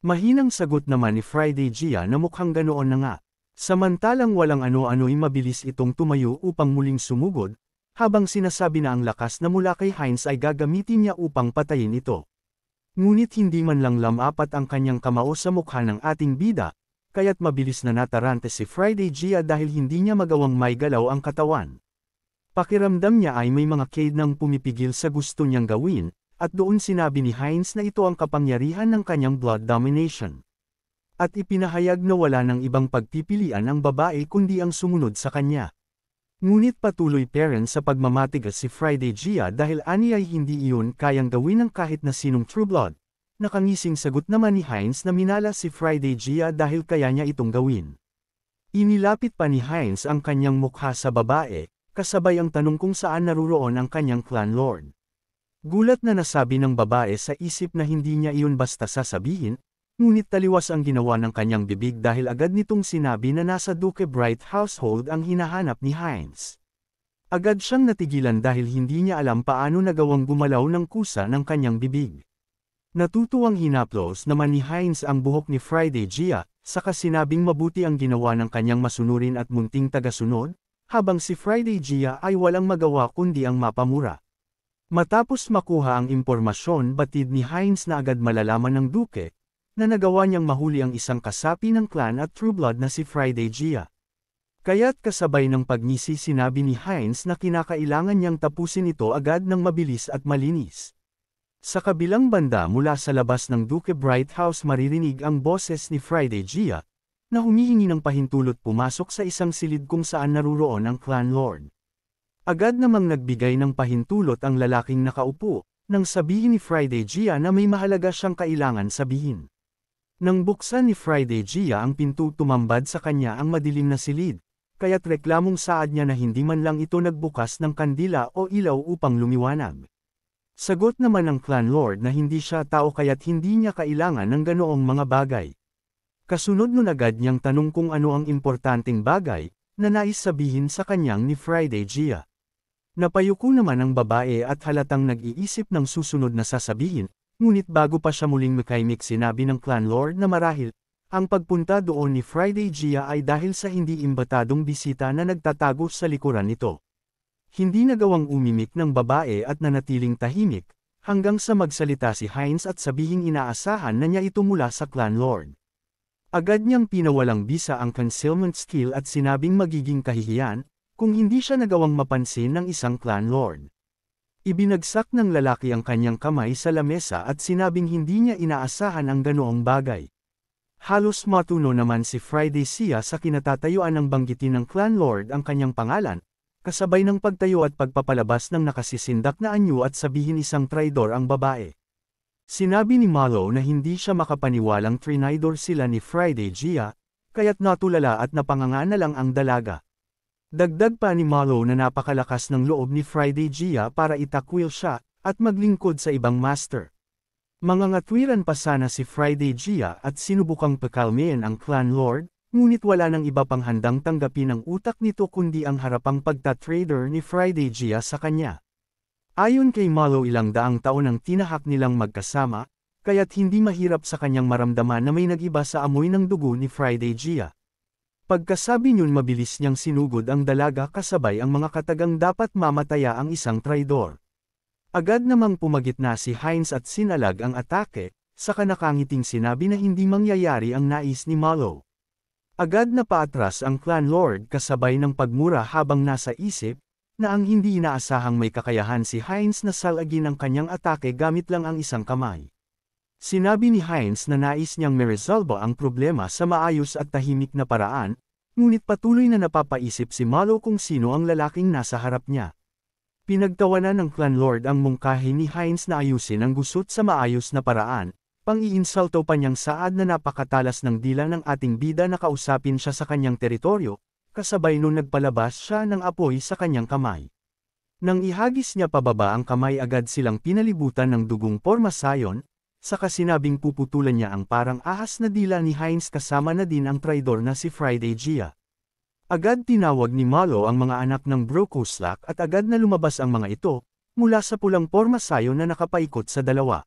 Mahinang sagot naman ni Friday Gia na mukhang ganoon na nga. Samantalang walang ano-ano'y mabilis itong tumayo upang muling sumugod, habang sinasabi na ang lakas na mula kay Hines ay gagamitin niya upang patayin ito. Ngunit hindi man lang lamapat ang kanyang kamao sa mukha ng ating bida, kaya't mabilis na natarante si Friday Gia dahil hindi niya magawang maigalaw ang katawan. Pakiramdam niya ay may mga kade nang pumipigil sa gusto niyang gawin, at doon sinabi ni Hines na ito ang kapangyarihan ng kanyang blood domination. At ipinahayag na wala ng ibang pagpipilian ang babae kundi ang sumunod sa kanya. Ngunit patuloy pa rin sa pagmamatigas si Friday Gia dahil ani ay hindi iyon kayang gawin ng kahit na sinong true blood. Nakangising sagot naman ni Hines na minala si Friday Gia dahil kaya niya itong gawin. Inilapit pa ni Hines ang kanyang mukha sa babae, kasabay ang tanong kung saan naruroon ang kanyang clan lord. Gulat na nasabi ng babae sa isip na hindi niya iyon basta sasabihin, ngunit taliwas ang ginawa ng kanyang bibig dahil agad nitong sinabi na nasa Duke Bright household ang hinahanap ni Hines. Agad siyang natigilan dahil hindi niya alam paano nagawang gumalaw ng kusa ng kanyang bibig. Natutuwang hinaplos naman ni Hines ang buhok ni Friday Gia, saka sinabing mabuti ang ginawa ng kanyang masunurin at munting tagasunod, habang si Friday Gia ay walang magawa kundi ang mapamura. Matapos makuha ang impormasyon batid ni Hines na agad malalaman ng Duke, na nagawa niyang mahuli ang isang kasapi ng clan at true blood na si Friday Gia. Kaya't kasabay ng pagngisi sinabi ni Hines na kinakailangan niyang tapusin ito agad ng mabilis at malinis. Sa kabilang banda mula sa labas ng Duke Bright House maririnig ang boses ni Friday Gia, na humihingi ng pahintulot pumasok sa isang silid kung saan naruroon ang clan lord. Agad namang nagbigay ng pahintulot ang lalaking nakaupo, nang sabihin ni Friday Gia na may mahalaga siyang kailangan sabihin. Nang buksan ni Friday Gia ang pinto tumambad sa kanya ang madilim na silid, kaya't reklamong saad niya na hindi man lang ito nagbukas ng kandila o ilaw upang lumiwanag. Sagot naman ng clan lord na hindi siya tao kaya't hindi niya kailangan ng ganoong mga bagay. Kasunod nun agad niyang tanong kung ano ang importanteng bagay, na nais sabihin sa kanyang ni Friday Gia. Napayuko naman ang babae at halatang nag-iisip ng susunod na sasabihin, ngunit bago pa siya muling makaimik sinabi ng clan lord na marahil, ang pagpunta doon ni Friday Gia ay dahil sa hindi imbatadong bisita na nagtatago sa likuran nito. Hindi nagawang umimik ng babae at nanatiling tahimik, hanggang sa magsalita si Hines at sabihing inaasahan na niya ito mula sa clan lord. Agad niyang pinawalang bisa ang concealment skill at sinabing magiging kahihiyan, kung hindi siya nagawang mapansin ng isang clan lord. Ibinagsak ng lalaki ang kanyang kamay sa lamesa at sinabing hindi niya inaasahan ang ganoong bagay. Halos matuno naman si Friday Gia sa kinatatayuan ng banggitin ng clan lord ang kanyang pangalan, kasabay ng pagtayo at pagpapalabas ng nakasisindak na anyo at sabihin isang traidor ang babae. Sinabi ni Malo na hindi siya makapaniwalang trinidor sila ni Friday Gia, kaya't natulala at napanganga na lang ang dalaga. Dagdag pa ni Malo na napakalakas ng loob ni Friday Gia para itakwil siya, at maglingkod sa ibang master. Mangangatwiran pa sana si Friday Gia at sinubukang pakalmayan ang clan lord, ngunit wala nang iba pang handang tanggapin ang utak nito kundi ang harapang pagtatrader ni Friday Gia sa kanya. Ayon kay Malo ilang daang taon ang tinahak nilang magkasama, kaya't hindi mahirap sa kanyang maramdaman na may nag-iba sa amoy ng dugo ni Friday Gia. Pagkasabi niyon mabilis niyang sinugod ang dalaga kasabay ang mga katagang dapat mamataya ang isang traidor. Agad namang pumagitna si Hines at sinalag ang atake, saka nakangiting sinabi na hindi mangyayari ang nais ni Malo. Agad na paatras ang clan lord kasabay ng pagmura habang nasa isip, na ang hindi inaasahang may kakayahan si Hines na salagin ang kanyang atake gamit lang ang isang kamay. Sinabi ni Hines na nais niyang meresolba ang problema sa maayos at tahimik na paraan, ngunit patuloy na napapaisip si Malo kung sino ang lalaking nasa harap niya. Pinagtawanan ng clan lord ang mungkahi ni Hines na ayusin ang gusot sa maayos na paraan, pang-iinsulto pa niyang saad na napakatalas ng dila ng ating bida na kausapin siya sa kanyang teritoryo, kasabay nun nagpalabas siya ng apoy sa kanyang kamay. Nang ihagis niya pababa ang kamay agad silang pinalibutan ng dugong pormasayon, saka sinabing puputulan niya ang parang ahas na dila ni Hines kasama na din ang traidor na si Friday Gia. Agad tinawag ni Malo ang mga anak ng Brokoslak at agad na lumabas ang mga ito, mula sa pulang pormasayon na nakapaikot sa dalawa.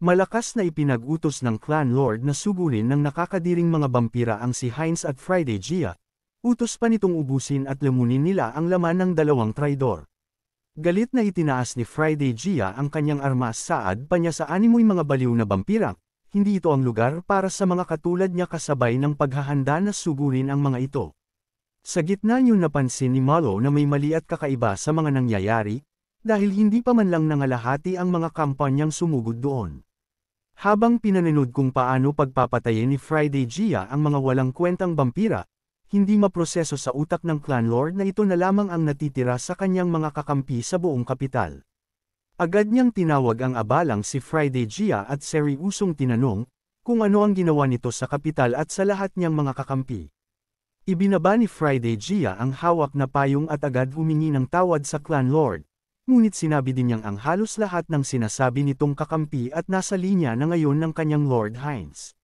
Malakas na ipinag-utos ng clan lord na sugulin ng nakakadiring mga bampira ang si Hines at Friday Gia. Utos pa nitong ubusin at lamunin nila ang laman ng dalawang traidor. Galit na itinaas ni Friday Gia ang kanyang armas saad pa niya sa animoy mga baliw na bampira. Hindi ito ang lugar para sa mga katulad niya kasabay ng paghahanda na sugulin ang mga ito. Sa gitna niyo napansin ni Malo na may mali at kakaiba sa mga nangyayari, dahil hindi pa man lang nangalahati ang mga kampanyang sumugod doon. Habang pinanunod kung paano pagpapatayin ni Friday Gia ang mga walang kwentang bampira, hindi maproseso sa utak ng clan lord na ito na lamang ang natitira sa kanyang mga kakampi sa buong kapital. Agad niyang tinawag ang abalang si Friday Gia at seriusong tinanong, kung ano ang ginawa nito sa kapital at sa lahat niyang mga kakampi. Ibinaba ni Friday Gia ang hawak na payong at agad humingi ng tawad sa clan lord. Ngunit sinabi din niyang ang halos lahat ng sinasabi nitong kakampi at nasa linya na ngayon ng kanyang Lord Hines.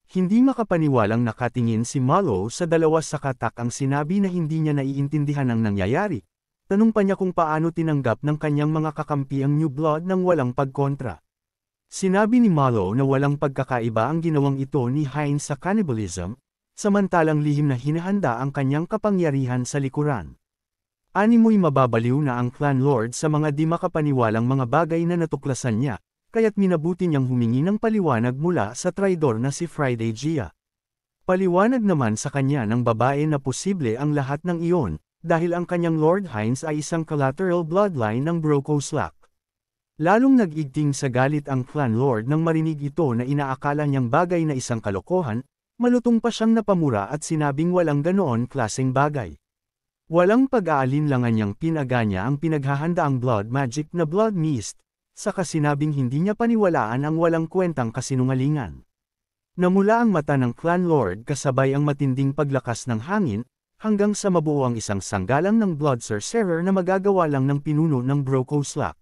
Hindi makapaniwalang nakatingin si Malo sa dalawa sa katak ang sinabi na hindi niya naiintindihan ang nangyayari. Tanong pa niya kung paano tinanggap ng kanyang mga kakampi ang New Blood nang walang pagkontra. Sinabi ni Malo na walang pagkakaiba ang ginawang ito ni Hines sa cannibalism, samantalang lihim na hinahanda ang kanyang kapangyarihan sa likuran. Animoy mababaliw na ang clan lord sa mga di makapaniwalang mga bagay na natuklasan niya, kaya't minabuti niyang humingi ng paliwanag mula sa traidor na si Friday Gia. Paliwanag naman sa kanya ng babae na posible ang lahat ng iyon, dahil ang kanyang Lord Hines ay isang collateral bloodline ng Brokoslak. Lalong nag-igting sa galit ang clan lord nang marinig ito na inaakala niyang bagay na isang kalokohan, malutong pa siyang napamura at sinabing walang ganoon klaseng bagay. Walang pag-aalinlangan niyang pinaganya ang pinaghahandaang blood magic na blood mist, saka sinabing hindi niya paniwalaan ang walang kwentang kasinungalingan. Namula ang mata ng clan lord kasabay ang matinding paglakas ng hangin, hanggang sa mabuo ang isang sanggalang ng blood sorcerer na magagawa lang ng pinuno ng Brokoslak.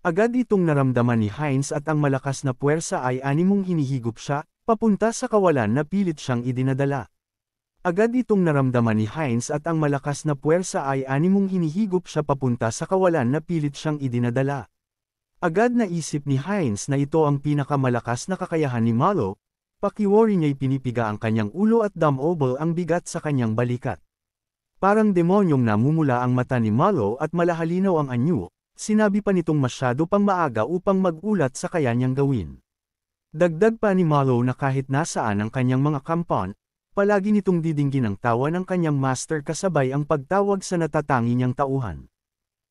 Agad itong naramdaman ni Hines at ang malakas na puwersa ay animong hinihigop siya, papunta sa kawalan na pilit siyang idinadala. Agad itong naramdaman ni Heinz at ang malakas na puwersa ay animong hinihigop siya papunta sa kawalan na pilit siyang idinadala. Agad naisip ni Heinz na ito ang pinakamalakas na kakayahan ni Malo, pakiwari niya'y pinipiga ang kanyang ulo at dumobble ang bigat sa kanyang balikat. Parang demonyong namumula ang mata ni Malo at malahalinaw ang anyo, sinabi pa nitong masyado pang maaga upang magulat sa kaya niyang gawin. Dagdag pa ni Malo na kahit nasaan ang kanyang mga kampon, palagi nitong didinggin ang tawa ng kanyang master kasabay ang pagtawag sa natatangi niyang tauhan.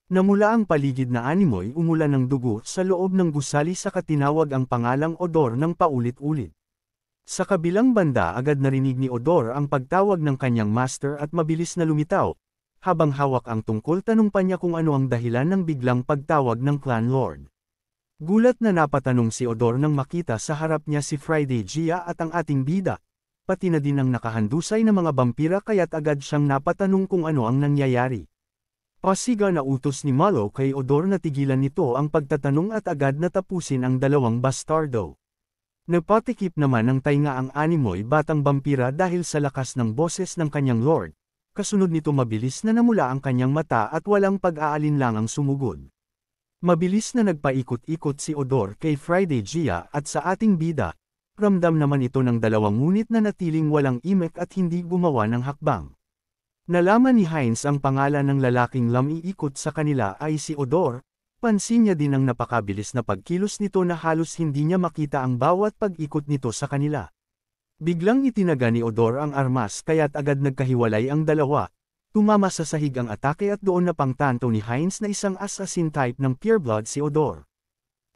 Namula ang paligid na animoy umulan ng dugo sa loob ng gusali sa katinawag ang pangalang Odor ng paulit-ulit. Sa kabilang banda agad narinig ni Odor ang pagtawag ng kanyang master at mabilis na lumitaw, habang hawak ang tungkol tanong pa niya kung ano ang dahilan ng biglang pagtawag ng Clan Lord. Gulat na napatanong si Odor nang makita sa harap niya si Friday Gia at ang ating bida, pati na din ang nakahandusay na mga vampira kaya't agad siyang napatanong kung ano ang nangyayari. Pasiga na utos ni Malo kay Odor na tigilan nito ang pagtatanong at agad na tapusin ang dalawang bastardo. Napatikip naman ng tainga ang animoy batang vampira dahil sa lakas ng boses ng kanyang lord, kasunod nito mabilis na namula ang kanyang mata at walang pag-aalinlangang sumugod. Mabilis na nagpaikot-ikot si Odor kay Friday Gia at sa ating bida, ramdam naman ito ng dalawang ngunit na natiling walang imek at hindi gumawa ng hakbang. Nalaman ni Heinz ang pangalan ng lalaking lumiikot sa kanila ay si Odor, pansin niya din ang napakabilis na pagkilos nito na halos hindi niya makita ang bawat pag-ikot nito sa kanila. Biglang itinaga ni Odor ang armas kaya't agad nagkahiwalay ang dalawa, tumama sa sahig ang atake at doon na pangtanto ni Heinz na isang assassin type ng pureblood si Odor.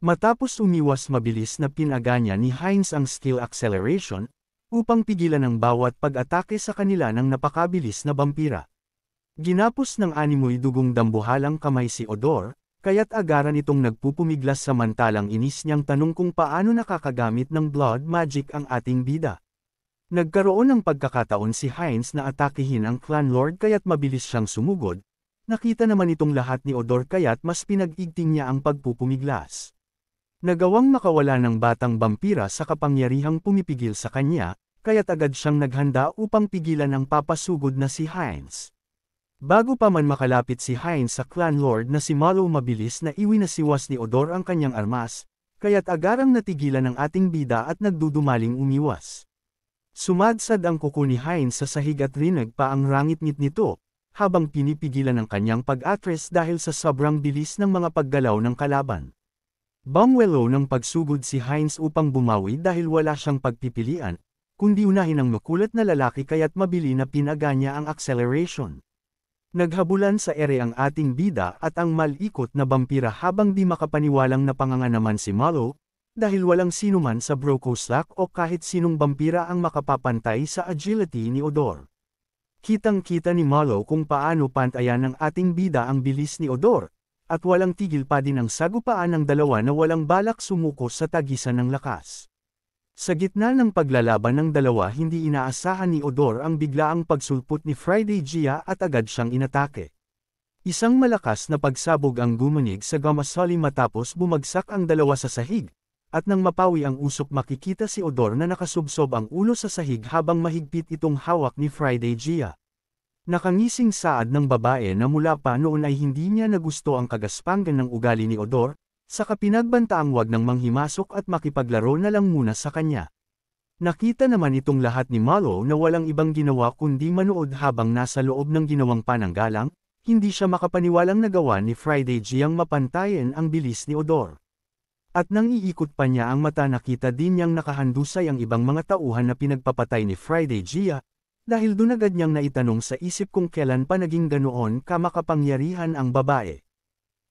Matapos umiwas mabilis na pinaga niya ni Heinz ang skill acceleration, upang pigilan ang bawat pag-atake sa kanila ng napakabilis na vampira. Ginapos ng animoy dugong dambuhalang kamay si Odor, kaya't agaran itong nagpupumiglas samantalang inis niyang tanong kung paano nakakagamit ng blood magic ang ating bida. Nagkaroon ng pagkakataon si Heinz na atakihin ang Clan Lord kaya't mabilis siyang sumugod, nakita naman itong lahat ni Odor kaya't mas pinag-igting niya ang pagpupumiglas. Nagawang makawala ng batang vampira sa kapangyarihang pumipigil sa kanya, kaya't agad siyang naghanda upang pigilan ang papasugod na si Heinz. Bago pa man makalapit si Heinz sa Clan Lord na si Malo mabilis na iwinasiwas ni Odor ang kanyang armas, kaya't agarang natigilan ang ating bida at nagdudumaling umiwas. Sumadsad ang kuko ni Heinz sa sahig at rinig pa ang rangit-ngit nito, habang pinipigilan ang kanyang pag-atres dahil sa sobrang bilis ng mga paggalaw ng kalaban. Bangwelo ng pagsugod si Heinz upang bumawi dahil wala siyang pagpipilian, kundi unahin ang makulat na lalaki kaya't mabili na pinaga niya ang acceleration. Naghabulan sa ere ang ating bida at ang malikot na vampira habang di makapaniwalang napanganga naman si Malo, dahil walang sinuman sa Brokoslak o kahit sinong vampira ang makapapantay sa agility ni Odor. Kitang-kita ni Malo kung paano pantayan ng ating bida ang bilis ni Odor, at walang tigil pa din ang sagupaan ng dalawa na walang balak sumuko sa tagisan ng lakas. Sa gitna ng paglalaban ng dalawa hindi inaasahan ni Odor ang biglaang pagsulpot ni Friday Gia at agad siyang inatake. Isang malakas na pagsabog ang gumanig sa gamasali matapos bumagsak ang dalawa sa sahig, at nang mapawi ang usok makikita si Odor na nakasubsob ang ulo sa sahig habang mahigpit itong hawak ni Friday Gia. Nakangising saad ng babae na mula pa noon ay hindi niya nagusto ang kagaspangan ng ugali ni Odor, saka pinagbantaang wag nang manghimasok at makipaglaro na lang muna sa kanya. Nakita naman itong lahat ni Malo na walang ibang ginawa kundi manood habang nasa loob ng ginawang pananggalang, hindi siya makapaniwalang nagawa ni Friday Giang mapantayan ang bilis ni Odor. At nang iikot pa niya ang mata nakita din niyang nakahandusay ang ibang mga tauhan na pinagpapatay ni Friday Gia, dahil doon agad niyang naitanong sa isip kung kailan pa naging ganoon kamakapangyarihan ang babae.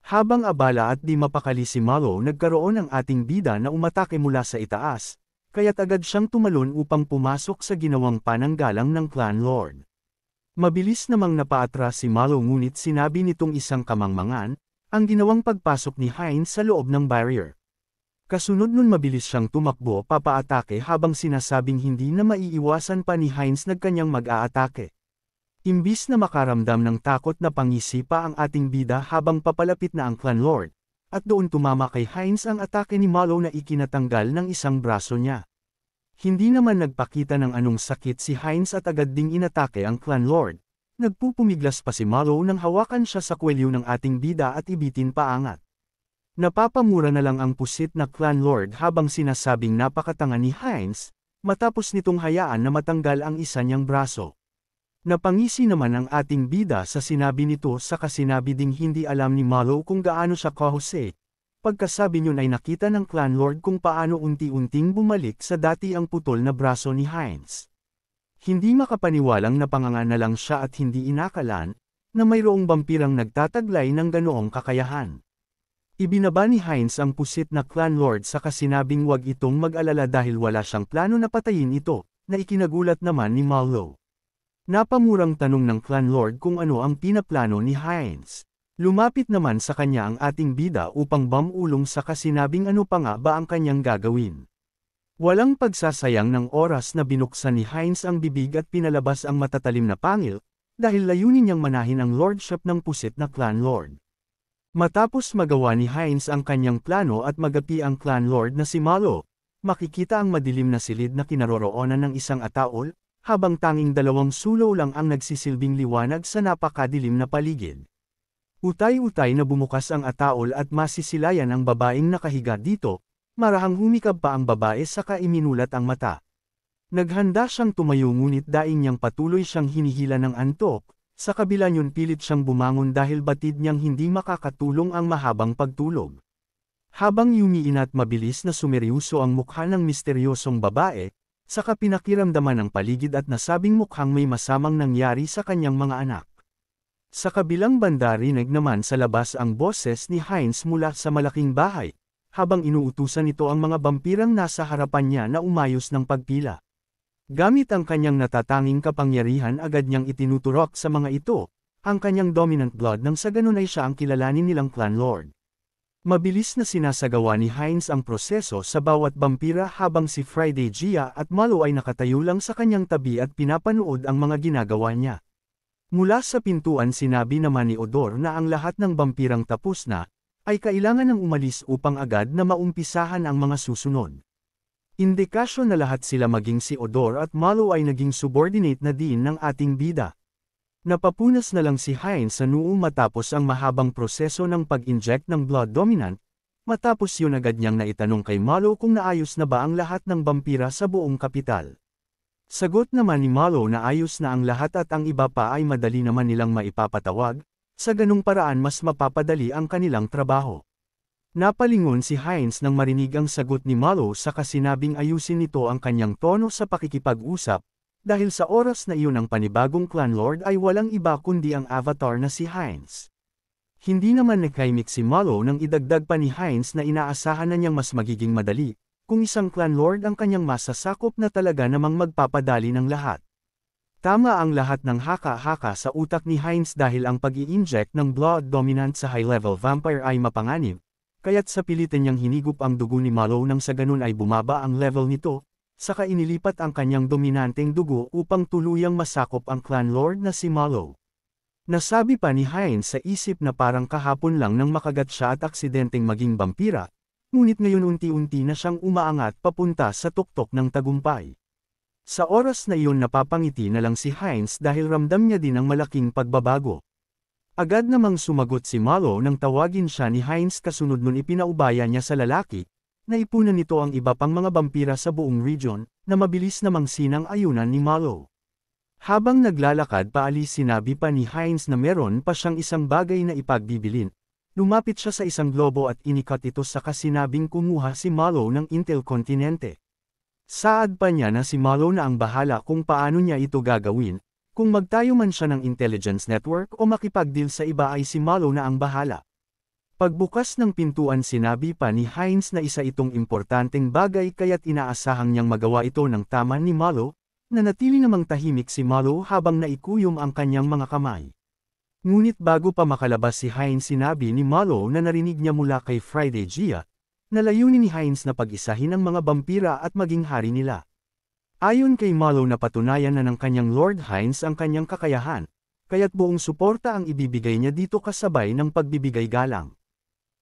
Habang abala at di mapakali si Malo nagkaroon ng ating bida na umatake mula sa itaas, kaya't agad siyang tumalon upang pumasok sa ginawang pananggalang ng Clan Lord. Mabilis namang napaatras si Malo ngunit sinabi nitong isang kamangmangan, ang ginawang pagpasok ni Heinz sa loob ng barrier. Kasunod nun mabilis siyang tumakbo papaatake habang sinasabing hindi na maiiwasan pa ni Heinz nagkanyang mag-aatake. Imbis na makaramdam ng takot na pangisi pa ang ating bida habang papalapit na ang Clan Lord, at doon tumama kay Heinz ang atake ni Malo na ikinatanggal ng isang braso niya. Hindi naman nagpakita ng anong sakit si Hines at agad ding inatake ang Clan Lord. Nagpupumiglas pa si Mallow nang hawakan siya sa kwelyo ng ating bida at ibitin paangat. Napapamura na lang ang pusit na Clan Lord habang sinasabing napakatanga ni Hines, matapos nitong hayaan na matanggal ang isa niyang braso. Napangisi naman ang ating bida sa sinabi nito saka sinabi ding hindi alam ni Mallow kung gaano siya kahusay. Pagkasabi niyon ay nakita ng Clan Lord kung paano unti-unting bumalik sa dati ang putol na braso ni Hines. Hindi makapaniwalang napanganga na lang siya at hindi inakalan, na mayroong vampirang nagtataglay ng ganoong kakayahan. Ibinaba ni Hines ang pusit na Clan Lord saka sinabing wag itong mag-alala dahil wala siyang plano na patayin ito, na ikinagulat naman ni Mallow. Napamurang tanong ng Clan Lord kung ano ang pinaplano ni Hines. Lumapit naman sa kanya ang ating bida upang bamulong saka sinabing ano pa nga ba ang kanyang gagawin. Walang pagsasayang ng oras na binuksan ni Hines ang bibig at pinalabas ang matatalim na pangil, dahil layunin niyang manahin ang lordship ng pusit na Clan Lord. Matapos magawa ni Hines ang kanyang plano at magapi ang Clan Lord na si Mallow, makikita ang madilim na silid na kinaroroonan ng isang ataol, habang tanging dalawang sulok lang ang nagsisilbing liwanag sa napakadilim na paligid. Utay-utay na bumukas ang ataol at masisilayan ang babaeng nakahiga dito, marahang humikab pa ang babae saka iminulat ang mata. Naghanda siyang tumayo ngunit daing niyang patuloy siyang hinihila ng antok. Sa kabila niyon pilit siyang bumangon dahil batid niyang hindi makakatulong ang mahabang pagtulog. Habang yumiin at mabilis na sumeryoso ang mukha ng misteryosong babae, saka pinakiramdaman ang paligid at nasabing mukhang may masamang nangyari sa kanyang mga anak. Sa kabilang banda rinig naman sa labas ang boses ni Hines mula sa malaking bahay, habang inuutusan nito ang mga vampirang nasa harapan niya na umayos ng pagpila. Gamit ang kanyang natatanging kapangyarihan agad niyang itinuturok sa mga ito, ang kanyang dominant blood nang sa ganun ay siya ang kilalanin nilang Clan Lord. Mabilis na sinasagawa ni Hines ang proseso sa bawat vampira habang si Friday Gia at Mallow ay nakatayo lang sa kanyang tabi at pinapanood ang mga ginagawa niya. Mula sa pintuan sinabi naman ni Odor na ang lahat ng vampirang tapos na, ay kailangan ng umalis upang agad na maumpisahan ang mga susunod. Indikasyon na lahat sila maging si Odor at Mallow ay naging subordinate na din ng ating bida. Napapunas na lang si Hines sa noo matapos ang mahabang proseso ng pag-inject ng blood dominant, matapos yun agad niyang naitanong kay Mallow kung naayos na ba ang lahat ng vampira sa buong kapital. Sagot naman ni Mallow na ayos na ang lahat at ang iba pa ay madali naman nilang maipapatawag, sa ganung paraan mas mapapadali ang kanilang trabaho. Napalingon si Hines nang marinig ang sagot ni Mallow saka sinabing ayusin nito ang kanyang tono sa pakikipag-usap, dahil sa oras na iyon ang panibagong Clan Lord ay walang iba kundi ang avatar na si Hines. Hindi naman nakaimik si Mallow nang idagdag pa ni Hines na inaasahan na niyang mas magiging madali, kung isang Clan Lord ang kanyang masasakop na talaga namang magpapadali ng lahat. Tama ang lahat ng haka-haka sa utak ni Hines dahil ang pag-i-inject ng blood dominant sa high-level vampire ay mapanganib. Kaya't sa pilitan niyang hinigup ang dugo ni Mallow nang sa ganun ay bumaba ang level nito, saka inilipat ang kanyang dominanteng dugo upang tuluyang masakop ang Clan Lord na si Mallow. Nasabi pa ni Hines sa isip na parang kahapon lang nang makagat siya at aksidenteng maging vampira, ngunit ngayon unti-unti na siyang umaangat papunta sa tuktok ng tagumpay. Sa oras na iyon napapangiti na lang si Hines dahil ramdam niya din ang malaking pagbabago. Agad namang sumagot si Mallow nang tawagin siya ni Hines kasunod nun ipinaubaya niya sa lalaki, na ipunan nito ang iba pang mga vampira sa buong region, na mabilis namang sinang ayunan ni Mallow. Habang naglalakad paalis sinabi pa ni Hines na meron pa siyang isang bagay na ipagbibilin. Lumapit siya sa isang globo at inikat ito saka sinabing kumuha si Mallow ng Intel Continente. Saad pa niya na si Mallow na ang bahala kung paano niya ito gagawin. Kung magtayo man siya ng intelligence network o makipag-deal sa iba ay si Mallow na ang bahala. Pagbukas ng pintuan sinabi pa ni Hines na isa itong importanteng bagay kaya't inaasahang niyang magawa ito ng tama ni Mallow, na natili namang tahimik si Mallow habang naikuyom ang kanyang mga kamay. Ngunit bago pa makalabas si Hines sinabi ni Mallow na narinig niya mula kay Friday Gia, na layunin ni Hines na pag-isahin ang mga vampira at maging hari nila. Ayon kay Mallow na patunayan na ng kanyang Lord Hines ang kanyang kakayahan, kaya't buong suporta ang ibibigay niya dito kasabay ng pagbibigay galang.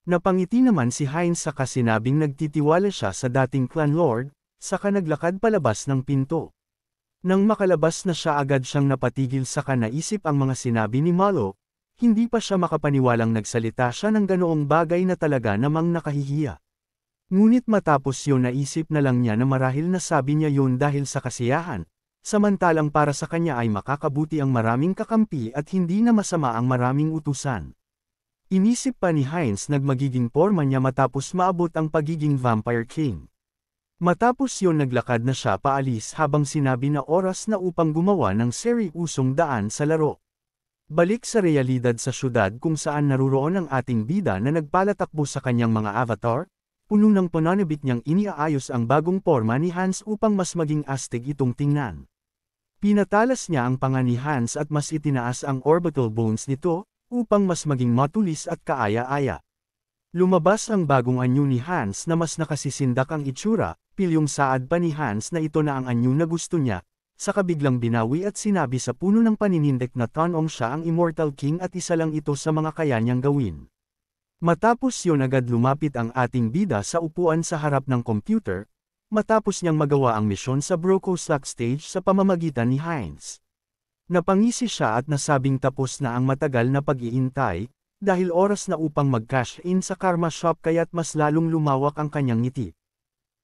Napangiti naman si Hines saka sinabing nagtitiwala siya sa dating Clan Lord, saka naglakad palabas ng pinto. Nang makalabas na siya agad siyang napatigil saka naisip ang mga sinabi ni Malo, hindi pa siya makapaniwalang nagsalita siya ng ganoong bagay na talaga namang nakahihiya. Ngunit matapos yun naisip na lang niya na marahil nasabi niya yun dahil sa kasiyahan, samantalang para sa kanya ay makakabuti ang maraming kakampi at hindi na masama ang maraming utusan. Inisip pa ni Heinz na magiging porma niya matapos maabot ang pagiging Vampire King. Matapos yun naglakad na siya paalis habang sinabi na oras na upang gumawa ng seryosong daan sa laro. Balik sa realidad sa syudad kung saan naruroon ang ating bida na nagpalatakbo sa kanyang mga avatar, puno ng pananabik niyang iniaayos ang bagong porma ni Hans upang mas maging astig itong tingnan. Pinatalas niya ang panga ni Hans at mas itinaas ang orbital bones nito, upang mas maging matulis at kaaya-aya. Lumabas ang bagong anyo ni Hans na mas nakasisindak ang itsura, pilyong saad pa ni Hans na ito na ang anyo na gusto niya, saka biglang binawi at sinabi sa puno ng paninindek na Tanong siya ang Immortal King at isa lang ito sa mga kaya niyang gawin. Matapos yun agad lumapit ang ating bida sa upuan sa harap ng computer, matapos niyang magawa ang misyon sa Brokoslak stage sa pamamagitan ni Heinz. Napangisi siya at nasabing tapos na ang matagal na pag-iintay, dahil oras na upang mag-cash in sa Karma Shop kaya't mas lalong lumawak ang kanyang ngiti.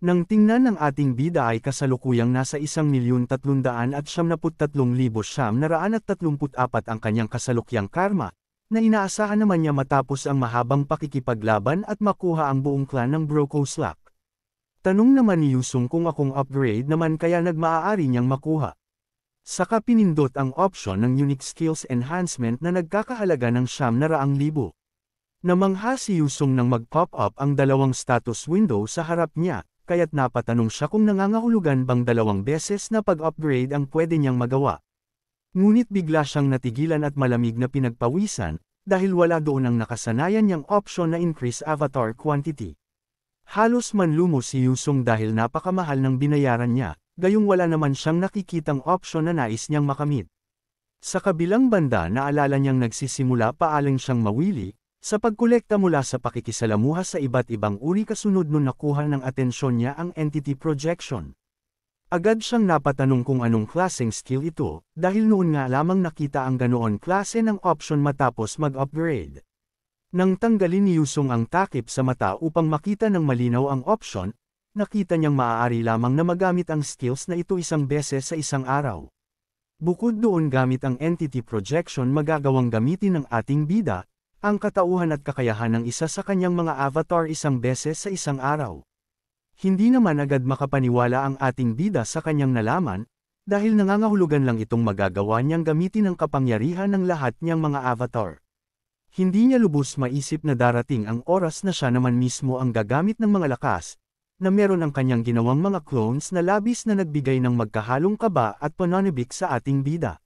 Nang tingnan ng ating bida ay kasalukuyang nasa 1,333,934 ang kanyang kasalukyang karma, na inaasahan naman niya matapos ang mahabang pakikipaglaban at makuha ang buong clan ng Brokoslak. Tanong naman ni Yusung kung akong upgrade naman kaya nagmaaari niyang makuha. Saka pinindot ang option ng Unique Skills Enhancement na nagkakahalaga ng 900,000. Namangha si Yusung nang mag-pop up ang dalawang status window sa harap niya, kaya't napatanong siya kung nangangahulugan bang 2 beses na pag-upgrade ang pwede niyang magawa. Ngunit bigla siyang natigilan at malamig na pinagpawisan, dahil wala doon ang nakasanayan niyang option na increase avatar quantity. Halos manlumo si Yusung dahil napakamahal ng binayaran niya, gayong wala naman siyang nakikitang option na nais niyang makamit. Sa kabilang banda naalala niyang nagsisimula paalang siyang mawili, sa pagkolekta mula sa pakikisalamuha sa iba't ibang uri kasunod nun nakuha ng atensyon niya ang entity projection. Agad siyang napatanong kung anong klaseng skill ito, dahil noon nga lamang nakita ang ganoon klase ng option matapos mag-upgrade. Nang tanggalin ni Yusung ang takip sa mata upang makita ng malinaw ang option, nakita niyang maaari lamang na magamit ang skills na ito isang beses sa isang araw. Bukod doon gamit ang entity projection magagawang gamitin ng ating bida, ang katauhan at kakayahan ng isa sa kanyang mga avatar isang beses sa isang araw. Hindi naman agad makapaniwala ang ating bida sa kanyang nalaman, dahil nangangahulugan lang itong magagawa niyang gamitin ang kapangyarihan ng lahat niyang mga avatar. Hindi niya lubos maisip na darating ang oras na siya naman mismo ang gagamit ng mga lakas, na meron ang kanyang ginawang mga clones na labis na nagbigay ng magkahalong kaba at pananabik sa ating bida.